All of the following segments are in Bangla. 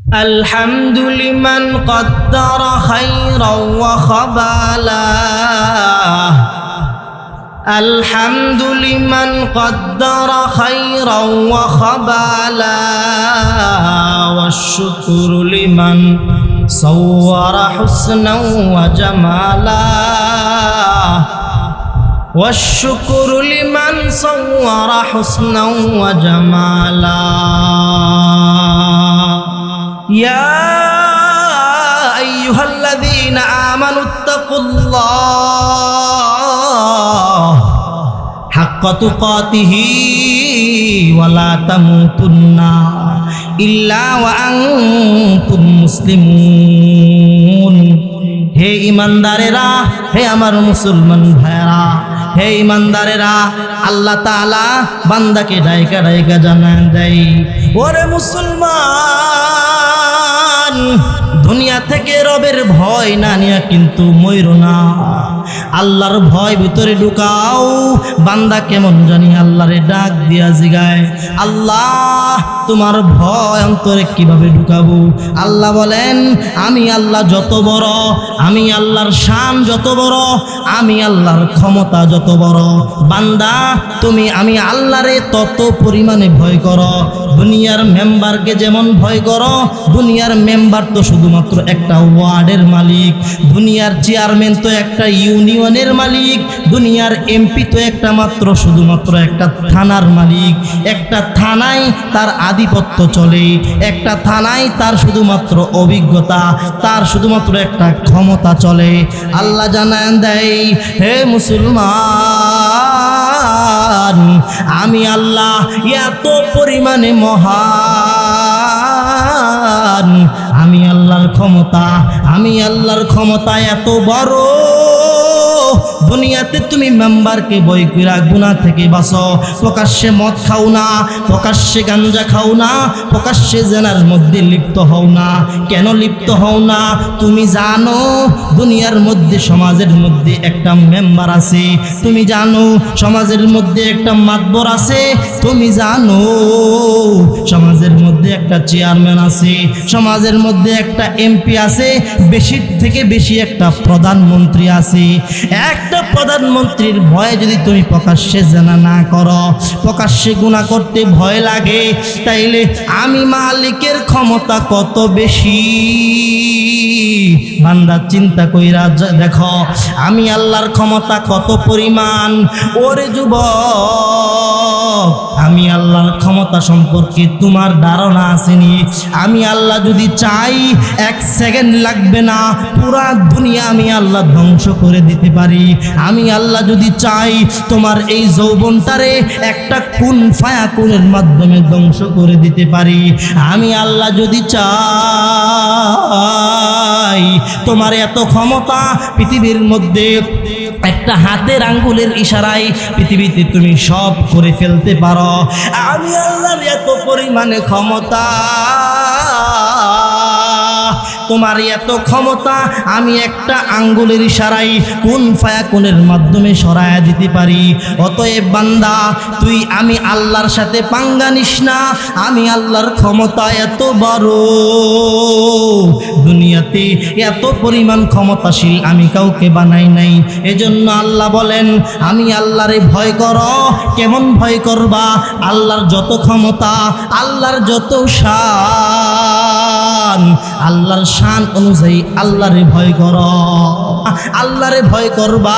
الحمد لمن قدر خيرا وخبالا الحمد لمن قدر خيرا وخبالا والشكر لمن صور حسنا وجمالا والشكر لمن صور حسنا وجمالا يا أيها الذين آمنوا اتقوا الله حق تقاته ولا تموتن إلا وأنتم مسلمون হে ইমানদারেরা, হে আমার মুসলমান ভাইরা, হে ইমানদারেরা, আল্লাহ তাআলা বান্দাকে ডাইকা ডাইকা জানান দেয়, ওরে মুসলমান, দুনিয়া থেকে রবের ভয় না নিয়া কিন্তু মইরো না, আল্লাহর ভয় ভিতরে ঢুকাও। বান্দা কেমন জানি আল্লাহরে ডাক দিয়া জিগায়, আল্লাহ তোমার ভয় অন্তরে কিভাবে ঢুকাবো? আল্লাহ বলেন, আমি আল্লাহ যত বড়, আমি আল্লাহর শান যত বড়, আমি আল্লাহর ক্ষমতা যত বড়। বান্দা তুমি আমি আল্লাহরে তত পরিমাণে ভয় করো। দুনিয়ার মেম্বারকে যেমন ভয় করো, দুনিয়ার মেম্বার তো শুধুমাত্র একটা ওয়ার্ডের মালিক, দুনিয়ার চেয়ারম্যান তো একটা ইউনিয়নের মালিক, দুনিয়ার এমপি তো একটা মাত্র শুধুমাত্র একটা থানার মালিক। একটা থানায় তার আধিপত্য চলে, একটা থানায় তার শুধুমাত্র অভিজ্ঞতা, তার শুধুমাত্র একটা ক্ষমতা চলে। আল্লাহ জানান দেয়, হে মুসলমান, আমি আল্লাহ এত পরিমাণে মহান, আমি আল্লাহর ক্ষমতা এত বড়। দুনিয়াতে তুমি মেম্বারকে বই কইরা গুনাহ থেকে বাঁচো, প্রকাশ্যে মদ খাও না, প্রকাশ্যে গাঞ্জা খাও না, প্রকাশ্যে জেনার মধ্যে লিপ্ত হও না। কেন লিপ্ত হও না? তুমি জানো দুনিয়ার মধ্যে, সমাজের মধ্যে একটা মেম্বার আছে, তুমি জানো সমাজের মধ্যে একটা মাতবর আছে, তুমি জানো সমাজের মধ্যে একটা চেয়ারম্যান আছে, সমাজের মধ্যে একটা এমপি আছে, বেশি থেকে বেশি একটা প্রধানমন্ত্রী আছে। একটা প্রধানমন্ত্রীর ভয়ে যদি তুমি প্রকাশ্যে জানা না করো, প্রকাশ্যে গুনাহ করতে ভয় লাগে, তাইলে আমি মালিকের ক্ষমতা কত বেশি। বান্দা চিন্তা কইরা দেখো, আমি আল্লাহর ক্ষমতা কত পরিমাণ। ওরে যুবক, আমি আল্লাহর ক্ষমতা সম্পর্কে তোমার ধারণা আসেনি? আমি আল্লাহ যদি চাই, এক সেকেন্ড লাগবে না, পুরা দুনিয়া আমি আল্লাহ ধ্বংস করে দিতে পারি। আমি আল্লাহ যদি চাই, তোমার এই যৌবনটারে একটা কুন ফায়াকুনের মাধ্যমে ধ্বংস করে দিতে পারি। আমি আল্লাহ যদি চাই, তোমার এত ক্ষমতা, পৃথিবীর মধ্যে একটা হাতের আঙ্গুলের ইশারায় পৃথিবীতে তুমি সব করে ফেলতে পারো। আমি আল্লাহর এত পরিমাণে ক্ষমতা, তোমার এত ক্ষমতা, আমি একটা আঙ্গুলের ইশারায় কুন ফায়াকুনের মাধ্যমে সরায়া দিতে পারি। অতএব বান্দা, তুই আমি আল্লাহর সাথে পাঙ্গা নিস না। আমি আল্লাহর ক্ষমতা এত বড়, দুনিয়াতে এত পরিমাণ ক্ষমতাশীল আমি কাউকে বানাই নাই। এজন্য আল্লাহ বলেন, আমি আল্লাহরে ভয় করো। কেমন ভয় করবা? আল্লাহর যত ক্ষমতা, আল্লাহর যত শান, আল্লাহর শান অনুযায়ী আল্লাহরে ভয় করো। আল্লাহরে ভয় করবা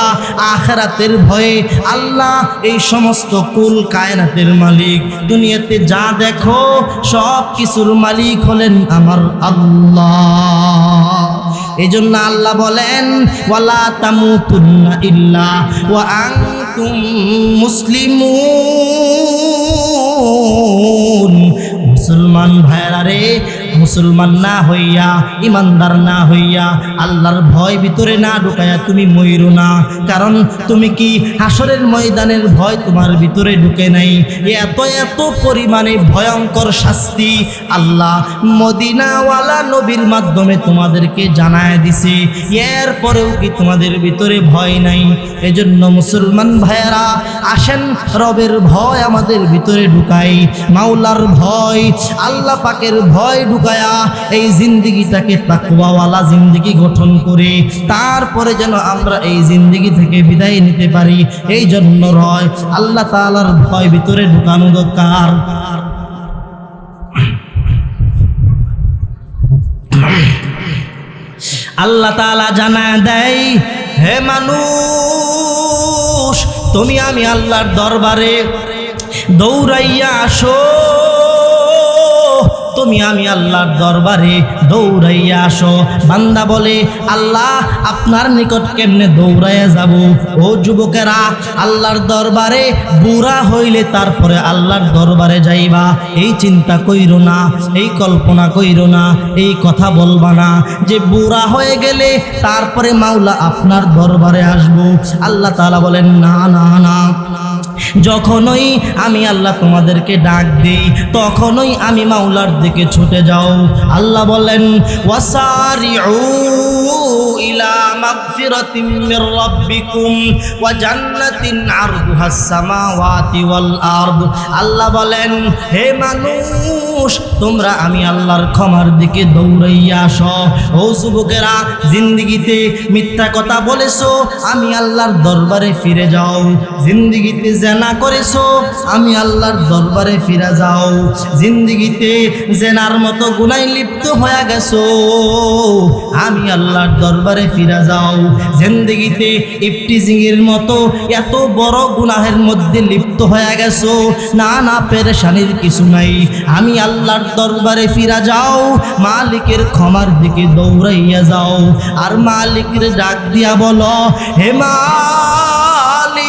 আখিরাতের ভয়ে। আল্লাহ এই সমস্ত কুল কায়নাতের মালিক। দুনিয়াতে যা দেখো সব কিছুর মালিক হলেন আমার আল্লাহ। এজন্য আল্লাহ বলেন, ওয়ালা তামুতুন্না ইল্লা ওয়া আনতুম মুসলিমুন। মুসলমান ভাইরা রে, মুসলমান না হইয়া, ইমানদার না হইয়া, আল্লাহর ভয় ভিতরে না ঢুকাইয়া তুমি মইরো না। কারণ তুমি কি হাসরের ময়দানের ভয় তোমার ভিতরে ঢুকে নাই? এত এত পরিমাণে ভয়ঙ্কর শাস্তি আল্লাহ মদিনাওয়ালা নবীর মাধ্যমে তোমাদেরকে জানায় দিছে। এরপরেও কি তোমাদের ভিতরে ভয় নাই? এজন্য মুসলমান ভাইয়েরা, আসেন রবের ভয় আমাদের ভিতরে ঢুকাই, মাওলার ভয়, আল্লাহ পাকের ভয় ঢুকাই। ঢুকায়া এই জিন্দেগিটাকে তাকওয়াওয়ালা জিন্দেগি গঠন করে তারপরে যেন আমরা এই জিন্দেগি থেকে বিদায় নিতে পারি। এই জন্য রয় আল্লাহ তাআলার ভয় ভিতরে ঢুকানো দরকার। আল্লাহ তাআলা জানায় দেয়, হে মানুষ, তুমি আমি আল্লাহর দরবারে দৌড়াইয়া আসো, তুমি আমি আল্লাহর দরবারে দৌড়াইয়া আসো। বান্দা বলে, আল্লাহ আপনার নিকট কেমনে দৌড়াইয়া যাব? ও যুবকেরা, আল্লাহর দরবারে বুড়া হইলে তারপরে আল্লাহর দরবারে যাইবা, এই চিন্তা কইরো না, এই কল্পনা কইরো না, এই কথা বলবা না যে বুড়া হয়ে গেলে তারপরে মাওলা আপনার দরবারে আসবো। আল্লাহ তাআলা বলেন, না না না, যখনই আমি আল্লাহ তোমাদেরকে ডাক দিই তখনই আমি মাওলার দিকে ছুটে যাও। আল্লাহ বলেন, ওয়াসারিউ ইলা মাগফিরাতিন মির রাব্বিকুম ওয়া জান্নাতিন আরদুহাস সামাওয়াতি ওয়াল আরদ। আল্লাহ বলেন, হে মানুষ, তোমরা আমি আল্লাহর ক্ষমার দিকে দৌড়াইয়া আসো। ও যুবকেরা, জিন্দেগিতে মিথ্যা কথা বলেছো, আমি আল্লাহর দরবারে ফিরে যাও। জিন্দেগিতে জেনা করেছো, আমি আল্লাহর দরবারে ফিরে যাও। জিন্দেগিতে জেনার মতো গুনায় লিপ্ত হয়ে গেছো, আমি আল্লাহর দরবারে ফিরে যাও। জিন্দেগিতে ইফটিজিংয়ের মতো এত বড় গুনাহের মধ্যে লিপ্ত হয়ে গেছো, না না, পেরেশানির কিছু নাই, আমি আল্লাহর দরবারে ফিরে যাও। মালিকের ক্ষমার দিকে দৌড়াইয়া যাও আর মালিকের ডাক দিয়া বলো, হে মালিক,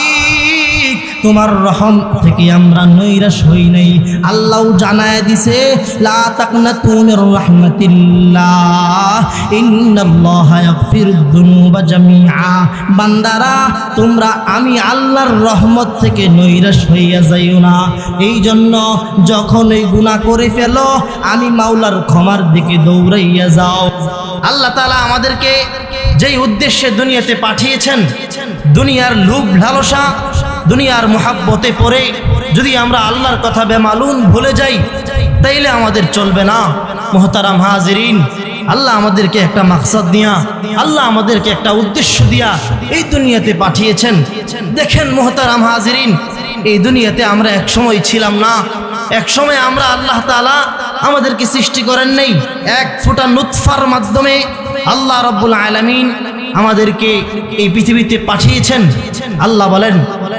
তোমার রহম থেকে আমরা নৈরাশ হই নাই। আল্লাহ জানায় দিছে, লা তাকনাতু মির রাহমাতিল্লাহ ইন্নাল্লাহা ইয়াগফিরুদ যুনুবা জামিআ। বান্দারা, তোমরা আমি আল্লাহর রহমত থেকে নৈরাশ হইয়া যাইও না। এই জন্য যখন এই গুনাহ করে ফেলো, আমি মাওলার ক্ষমার দিকে দৌড়াইয়া যাও। আল্লাহ তাআলা আমাদেরকে যেই উদ্দেশ্যে দুনিয়াতে পাঠিয়েছেন, দুনিয়ার লোভ লালসা, দুনিয়ার মুহাব্বতে পড়ে যদি আমরা আল্লাহর কথা বেমালুম ভুলে যাই, তাইলে আমাদের চলবে না। মুহতারাম হাজিরিন, আল্লাহ আমাদেরকে একটা মাকসাদ দিয়া, আল্লাহ আমাদেরকে একটা উদ্দেশ্য দিয়া এই দুনিয়াতে পাঠিয়েছেন। দেখেন মুহতারাম হাজিরিন, এই দুনিয়াতে আমরা এক সময় ছিলাম না, এক সময় আমরা আল্লাহ তাআলা আমাদেরকে সৃষ্টি করেন নাই। এক ফোঁটা নুতফার মাধ্যমে আল্লাহ রাব্বুল আলামিন আমাদেরকে এই পৃথিবীতে পাঠিয়েছেন। আল্লাহ বলেন,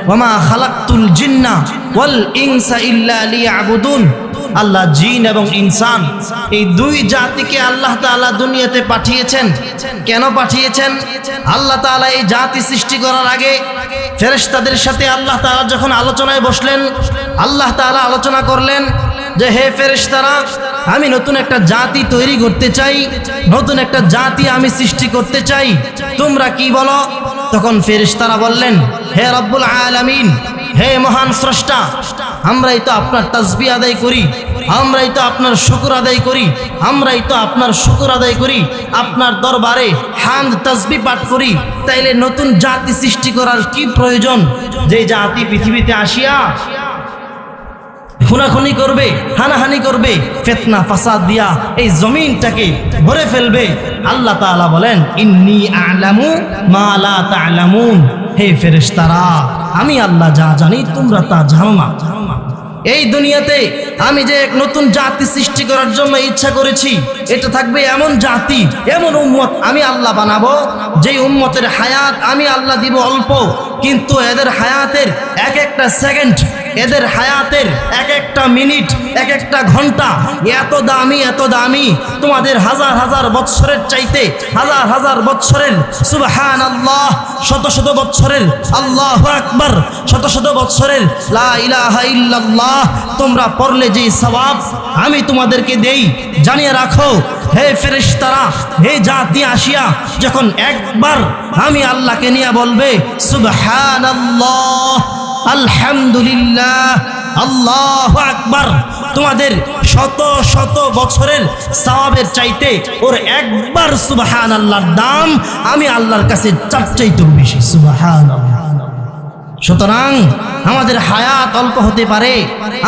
ওয়ামা খালাকতুল জিন্না ওয়াল ইনসা ইল্লা লিয়াবুদুন। আল্লাহ জিন এবং ইনসান এই দুই জাতিকে আল্লাহ তাআলা দুনিয়াতে পাঠিয়েছেন। কেন পাঠিয়েছেন? আল্লাহ তাআলা এই জাতি সৃষ্টি করার আগে ফেরেশতাদের সাথে আল্লাহ তাআলা যখন আলোচনায় বসলেন, আল্লাহ তাআলা আলোচনা করলেন যে, হে ফেরেশতারা, আমি নতুন একটা জাতি তৈরি করতে চাই, নতুন একটা জাতি আমি সৃষ্টি করতে চাই, তোমরা কি বলো? তখন ফেরেশতারা বললেন, হে রব্বুল আলামিন, হে মহান স্রষ্টা, আমরাই তো আপনার তাসবিহ আদায় করি, আমরাই তো আপনার শুকর আদায় করি, আমরাই তো আপনার শুকর আদায় করি, আপনার দরবারে হামদ তাসবিহ পাঠ করি, তাইলে নতুন জাতি সৃষ্টি করার কি প্রয়োজন? যে জাতি পৃথিবীতে আসিয়া খুনাখুনি করবে, হানাহানি করবে, ফিতনা ফাসাদ দিয়া এই জমিনটাকে ভরে ফেলবে। আল্লাহ তাআলা বলেন, ইন্নী আ'লামু মা লা তা'লামুন। হে ফেরেশতারা, আমি আল্লাহ যা জানি তোমরা তা জানো না। এই দুনিয়াতে আমি যে এক নতুন জাতি সৃষ্টি করার জন্য ইচ্ছা করেছি, এটা থাকবে এমন জাতি, এমন উম্মত আমি আল্লাহ বানাবো, যেই উম্মতের হায়াত আমি আল্লাহ দিব অল্প, কিন্তু এদের হায়াতের এক একটা সেকেন্ড, এদের হায়াতের এক একটা মিনিট, এক একটা ঘন্টা এত দামি, এত দামি, তোমাদের হাজার হাজার বৎসরের চাইতে হাজার হাজার বৎসরের সুবহানাল্লাহ, শত শত বৎসরের আল্লাহু আকবার, শত শত বৎসরের লা ইলাহা ইল্লাল্লাহ তোমরা পড়লে যে সওয়াব আমি তোমাদেরকে দেই, জানিয়ে রাখো হে ফেরেশতারা, হে জাতি আসিয়া যখন একবার আমি আল্লাহকে নিয়ে বলবে সুবহানাল্লাহ, আলহামদুলিল্লাহ, আল্লাহু আকবার, তোমাদের শত শত বছরের সওয়াবের চাইতে ওর একবার সুবহানাল্লাহর দাম আমি আল্লাহর কাছে চাইতেও বেশি। সুবহানাল্লাহ। সুতরাং আমাদের হায়াত অল্প হতে পারে,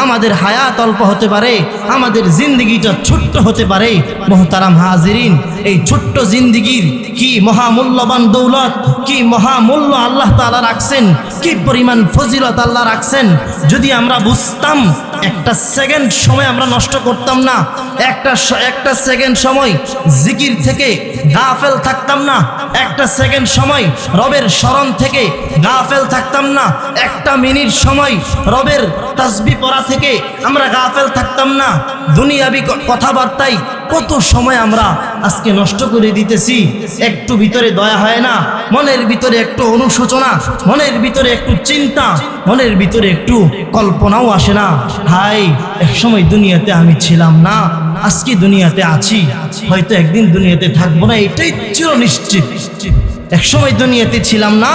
আমাদের হায়াত অল্প হতে পারে, আমাদের জিন্দিগিটা ছোট্ট হতে পারে। মোহতারাম হাজিরিন, এই ছোট্ট জিন্দিগির কি মহামূল্যবান দৌলত, কি মহামূল্য আল্লাহ তাআলা রাখছেন, কি পরিমাণ ফজিলত আল্লাহ রাখছেন। যদি আমরা বুঝতাম, একটা সেকেন্ড সময় আমরা নষ্ট করতাম না, একটা সেকেন্ড সময় জিকির থেকে গাফেল থাকতাম না, একটা সেকেন্ড সময় রবের স্মরণ থেকে গাফেল থাকতাম না, একটা মিনিট সময় রবের তাসবিহ পড়া থেকে আমরা গাফেল থাকতাম না। দুনিয়াবি কথাবার্তায় কত সময় আমরা আজকে নষ্ট করে দিতেছি। একটু ভিতরে দয়া হয় না, মনের ভিতরে একটু অনুশোচনা, মনের ভিতরে একটু চিন্তা, মনের ভিতরে একটু কল্পনাও আসে না। হাই, এক সময় দুনিয়াতে আমি ছিলাম না, আজকে দুনিয়াতে আছি, হয়তো একদিন দুনিয়াতে থাকবো না, এটাই চির নিশ্চিত। এক সময় দুনিয়াতে ছিলাম না,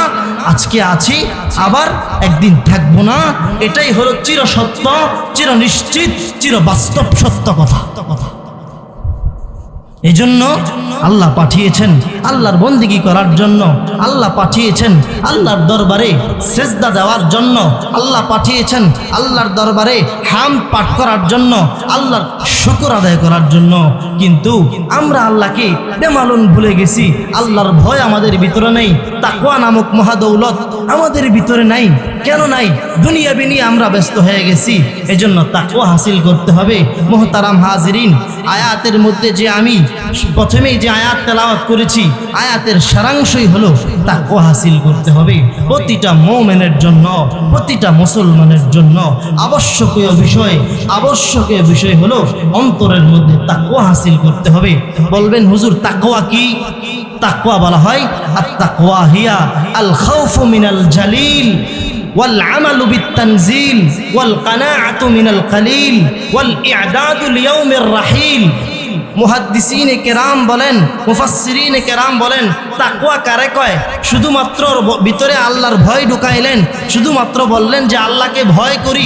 আজকে আছি, আবার একদিন থাকবো না, এটাই হলো চির সত্য, চির নিশ্চিত, চির বাস্তব সত্য কথা। এই জন্য আল্লাহ পাঠিয়েছেন আল্লাহর বন্দেগী করার জন্য, আল্লাহ পাঠিয়েছেন আল্লাহর দরবারে সেজদা দেওয়ার জন্য, আল্লাহ পাঠিয়েছেন আল্লাহর দরবারে হামদ পাঠ করার জন্য, আল্লাহর শুকর আদায় করার জন্য। কিন্তু আমরা আল্লাহকে বেমালুম ভুলে গেছি। আল্লাহর ভয় আমাদের ভিতরে নেই, তাকওয়া নামক মহাদৌলত আমাদের ভিতরে নাই। কেন নাই? দুনিয়াবি নিয়ে আমরা ব্যস্ত হয়ে গেছি। এজন্য তাকওয়া হাসিল করতে হবে। মুহতারাম হাজিরিন, আয়াতের মধ্যে যে আমি প্রথমেই যে আয়াত তেলাওয়াত করেছি, আয়াতের সারাংশই হলো তাকওয়া হাসিল করতে হবে। প্রতিটা মুমিনের জন্য, প্রতিটা মুসলমানের জন্য আবশ্যকীয় বিষয় হলো অন্তরের মধ্যে তাকওয়া হাসিল করতে হবে। বলবেন হুজুর তাকওয়া কি? তাকওয়া বলা হয় আত-তাকওয়া হিয়া আল খাউফু মিনাল জালিল ওয়াল আমালু বিত-তানজিল ওয়াল কানাআতু মিনাল কালিল ওয়াল ই'দাদু লিয়াউমির রাহিল। মুহাদ্দিসিনে কেরাম বলেন, মুফাসসিরিনে কেরাম বলেন, তাকওয়া কারে কয়? শুধুমাত্র ভিতরে আল্লাহর ভয় ঢুকাইলেন, শুধুমাত্র বললেন যে আল্লাহকে ভয় করি,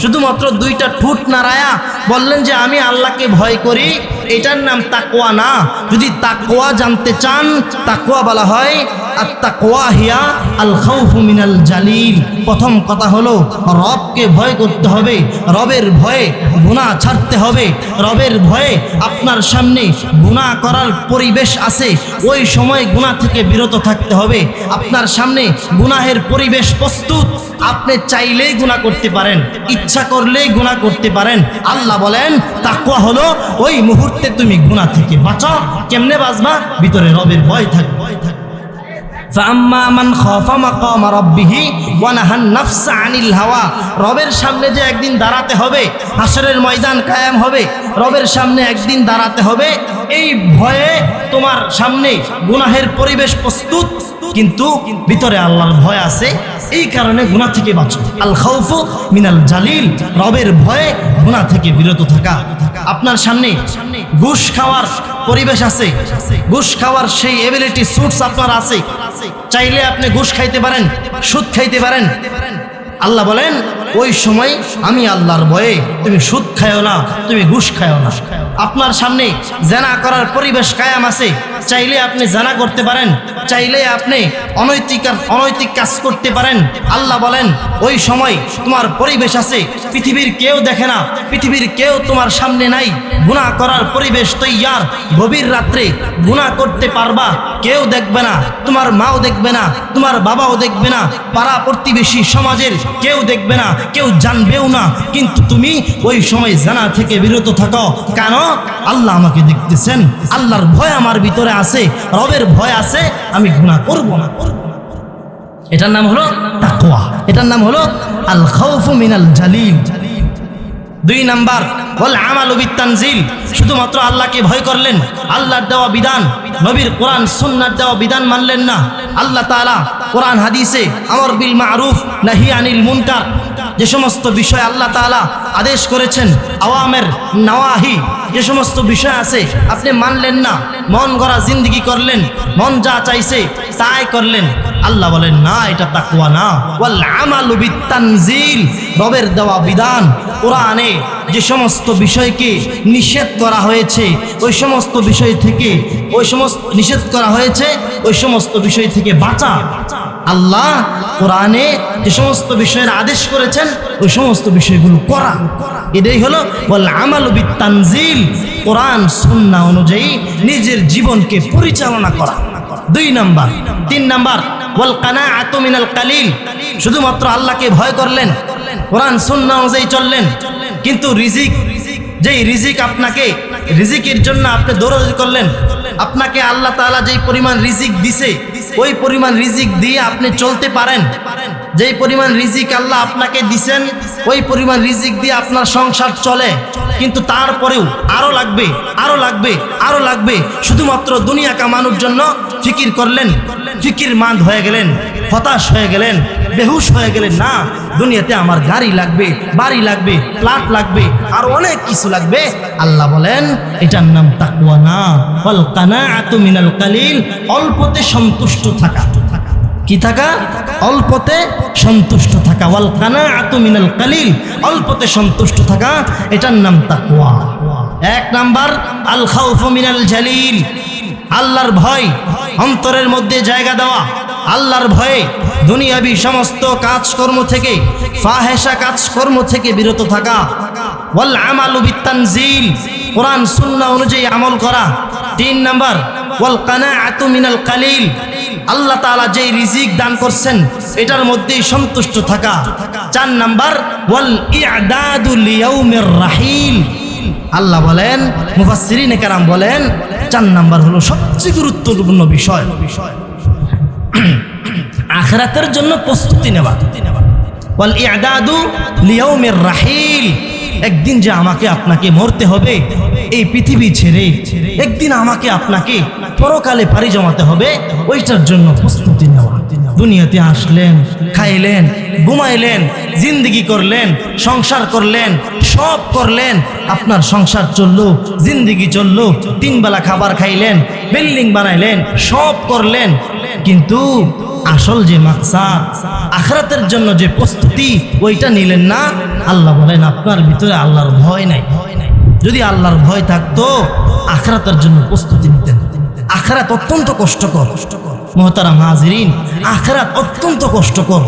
শুধুমাত্র দুইটা ঠোঁট নাড়ায়া বললেন যে আমি আল্লাহকে ভয় করি, এটার নাম তাকওয়া না। যদি তাকওয়া জানতে চান, তাকওয়া বলা হয় আত-তাকওয়া হিয়া আল খাউফু মিনাল জালিল। প্রথম কথা হলো রবকে ভয় করতে হবে, রবের ভয়ে গুনাহ ছাড়তে হবে। রবের ভয়ে আপনার সামনে গুনাহ করার পরিবেশ আছে, ওই সময় গুনাহ থেকে বিরত থাকতে হবে। আপনার সামনে গুনাহের পরিবেশ প্রস্তুত, আপনি চাইলেই গুনাহ করতে পারেন, ইচ্ছা করলেই গুনাহ করতে পারেন। আল্লাহ বলেন তাকওয়া হলো ওই মুহূর্তে তুমি গুনাহ থেকে বাঁচো। কেমনে বাঁচবা? ভিতরে রবের ভয় থাকবে। ফাম্মা মান খাফা মাকাম রাব্বিহি ওয়া নাহান নাফসা আনিল হাওয়া। রবের সামনে যে একদিন দাঁড়াতে হবে, হাসরের ময়দান কায়েম হবে, রবের সামনে একদিন দাঁড়াতে হবে, এই ভয়ে তোমার সামনে গুনাহের পরিবেশ প্রস্তুত, কিন্তু ভিতরে আল্লাহর ভয় আছে, এই কারণে গুনাহ থেকে বাঁচো। আল খাউফু মিনাল জালিল, রবের ভয়ে গুনাহ থেকে বিরত থাকা। আপনার সামনে ঘুষ খাওয়ার পরিবেশ আছে, ঘুষ খাওয়ার সেই এবিলিটি সুটস আপনার আছে, চাইলে আপনি ঘুষ খাইতে পারেন, সুদ খাইতে পারেন। আল্লাহ বলেন ওই সময় আমি আল্লাহর ভয়ে তুমি সুদ খায়ও না, তুমি ঘুষ খায়ও না। আপনার সামনে জানা করার পরিবেশ কায়াম আছে, চাইলে আপনি জানা করতে পারেন, চাইলে আপনি অনৈতিক কাজ করতে পারেন। আল্লাহ বলেন ওই সময় তোমার পরিবেশ আছে, পৃথিবীর কেউ দেখে না, পৃথিবীর কেউ তোমার সামনে নাই, গুনাহ করার পরিবেশ তৈয়ার। গভীর রাত্রে গুনাহ করতে পারবা, কেউ দেখবে না, তোমার মাও দেখবে না, তোমার বাবাও দেখবে না, পাড়া প্রতিবেশী সমাজের কেউ দেখবে না, কেউ জানবেও না, কিন্তু তুমি ওই সময় জানা থেকে বিরত থাকো। কেন? আল্লাহ আমাকে দেখতেছেন, আল্লাহর ভয় আমার ভিতরে আছে, রবের ভয় আছে, আমি গুনাহ করব না। এটার নাম হলো তাকওয়া, এটার নাম হলো আল খাউফু মিনাল জালিল। 2 নাম্বার ওয়াল আমালু বিত-তানজিল, শুধুমাত্র আল্লাহকে ভয় করলেন, আল্লাহর দেওয়া বিধান, নবীর কোরআন সুন্নাহর দেওয়া বিধান মানলেন না। আল্লাহ তাআলা কোরআন হাদিসে আমর বিল মারুফ নাহি আনিল মুনকার, যে সমস্ত বিষয় আল্লাহ তাআলা আদেশ করেছেন, আওয়ামের নাওয়াহি, যে সমস্ত বিষয় আছে আপনি মানলেন না, মন গড়া জিন্দেগি করলেন, মন যা চাইছে তাই করলেন। আল্লাহ বলেন না, এটা তাকওয়া না। ওয়াল আমালু বিত-তানজিল, রবের দেওয়া বিধান, কোরআনে যে সমস্ত বিষয়কে নিষেধ করা হয়েছে, ওই সমস্ত বিষয় থেকে, ওই সমস্ত নিষেধ করা হয়েছে, ওই সমস্ত বিষয় থেকে বাঁচা। আল্লাহ কোরআনে যে সমস্ত বিষয়ের আদেশ করেছেন ওই সমস্ত বিষয়গুলো করা, এটাই হলো ওয়াল আমালু বিত-তানজিল, কোরআন সুন্নাহ অনুযায়ী নিজের জীবনকে পরিচালনা করা। 2 নাম্বার। 3 নাম্বার ওয়াল কানাআতু মিনাল কালিল, শুধুমাত্র আল্লাহকে ভয় করলেন, কোরআন সুন্নাহ অনুযায়ী চললেন, কিন্তু রিজিক, যেই রিজিক আপনাকে, রিজিকের জন্য আপনি দৌড়াদৌড়ি করলেন, আপনাকে আল্লাহ তাআলা যেই পরিমাণ রিজিক দিছে ওই পরিমাণ রিজিক দিয়ে আপনি চলতে পারেন, যেই পরিমাণ রিজিক আল্লাহ আপনাকে দিছেন ওই পরিমাণ রিজিক দিয়ে আপনার সংসার চলে, কিন্তু তারপরেও আরো লাগবে, আরো লাগবে, আরো লাগবে, শুধুমাত্র দুনিয়া কামানোর জন্য ফিকির করলেন, ফিকির মান্দ হয়ে গেলেন, হতাশ হয়ে গেলেন, বেহুশ হয়ে গেলেন। না, দুনিয়াতে আমার গাড়ি লাগবে, বাড়ি লাগবে, প্লাট লাগবে, আর অনেক কিছু লাগবে। আল্লাহ বলেন এটার নাম তাকওয়া না। ওয়াল কানাআতু মিনাল কালিল, অল্পতে সন্তুষ্ট থাকা। কি থাকা? অল্পতে সন্তুষ্ট থাকা। ওয়াল কানাআতু মিনাল কালিল, অল্পতে সন্তুষ্ট থাকা, এটার নাম তাকওয়া। 1 নাম্বার আল খাউফু মিনাল জালিল, আল্লাহর ভয় অন্তরের মধ্যে জায়গা দেওয়া, আল্লাহর ভয়ে দুনিয়াবি সমস্ত কাজকর্ম থেকে, ফাহেশা কাজকর্ম থেকে বিরত থাকা। ওয়াল আমালু বিত-তানজিল, কোরআন সুন্নাহ অনুযায়ী আমল করা। 3 নাম্বার ওয়াল কানাআতু মিনাল কালিল, আল্লাহ তাআলা যেই রিজিক দান করছেন এটার মধ্যেই সন্তুষ্ট থাকা। 4 নাম্বার ওয়াল ই'দাদু লিয়াউমির রাহিল, আল্লাহ বলেন, মুফাসসিরিনে কেরাম বলেন 4 নাম্বার হলো সবচেয়ে গুরুত্বপূর্ণ বিষয়, আখিরাতের জন্য প্রস্তুতি নেওয়া। ওয়াল ই'দাদু লিয়াউমির রাহিল, একদিন যে আমাকে আপনাকে মরতে হবে, এই পৃথিবী ছেড়ে একদিন আমাকে আপনাকে পরকালে পাড়ি জমাতে হবে, ওইটার জন্য প্রস্তুতি নেওয়া। দুনিয়াতে আসলেন, খাইলেন, ঘুমাইলেন, জিন্দেগি করলেন, সংসার করলেন, সব করলেন, আপনার সংসার চললো, জিন্দেগি চললো, 3 বেলা খাবার খাইলেন, বিল্ডিং বানাইলেন, সব করলেন, কিন্তু আসল যে মাকসাদ, আখিরাতের জন্য যে প্রস্তুতি, ওইটা নিলেন না। আল্লাহ বলেন আপনার ভিতরে আল্লাহর ভয় নাই। যদি আল্লাহর ভয় থাকতো আখিরাতের জন্য প্রস্তুতি নিতেন। আখিরাত অত্যন্ত কষ্টকর মুহতারাম হাজিরিন, আখিরাত অত্যন্ত কষ্টকর।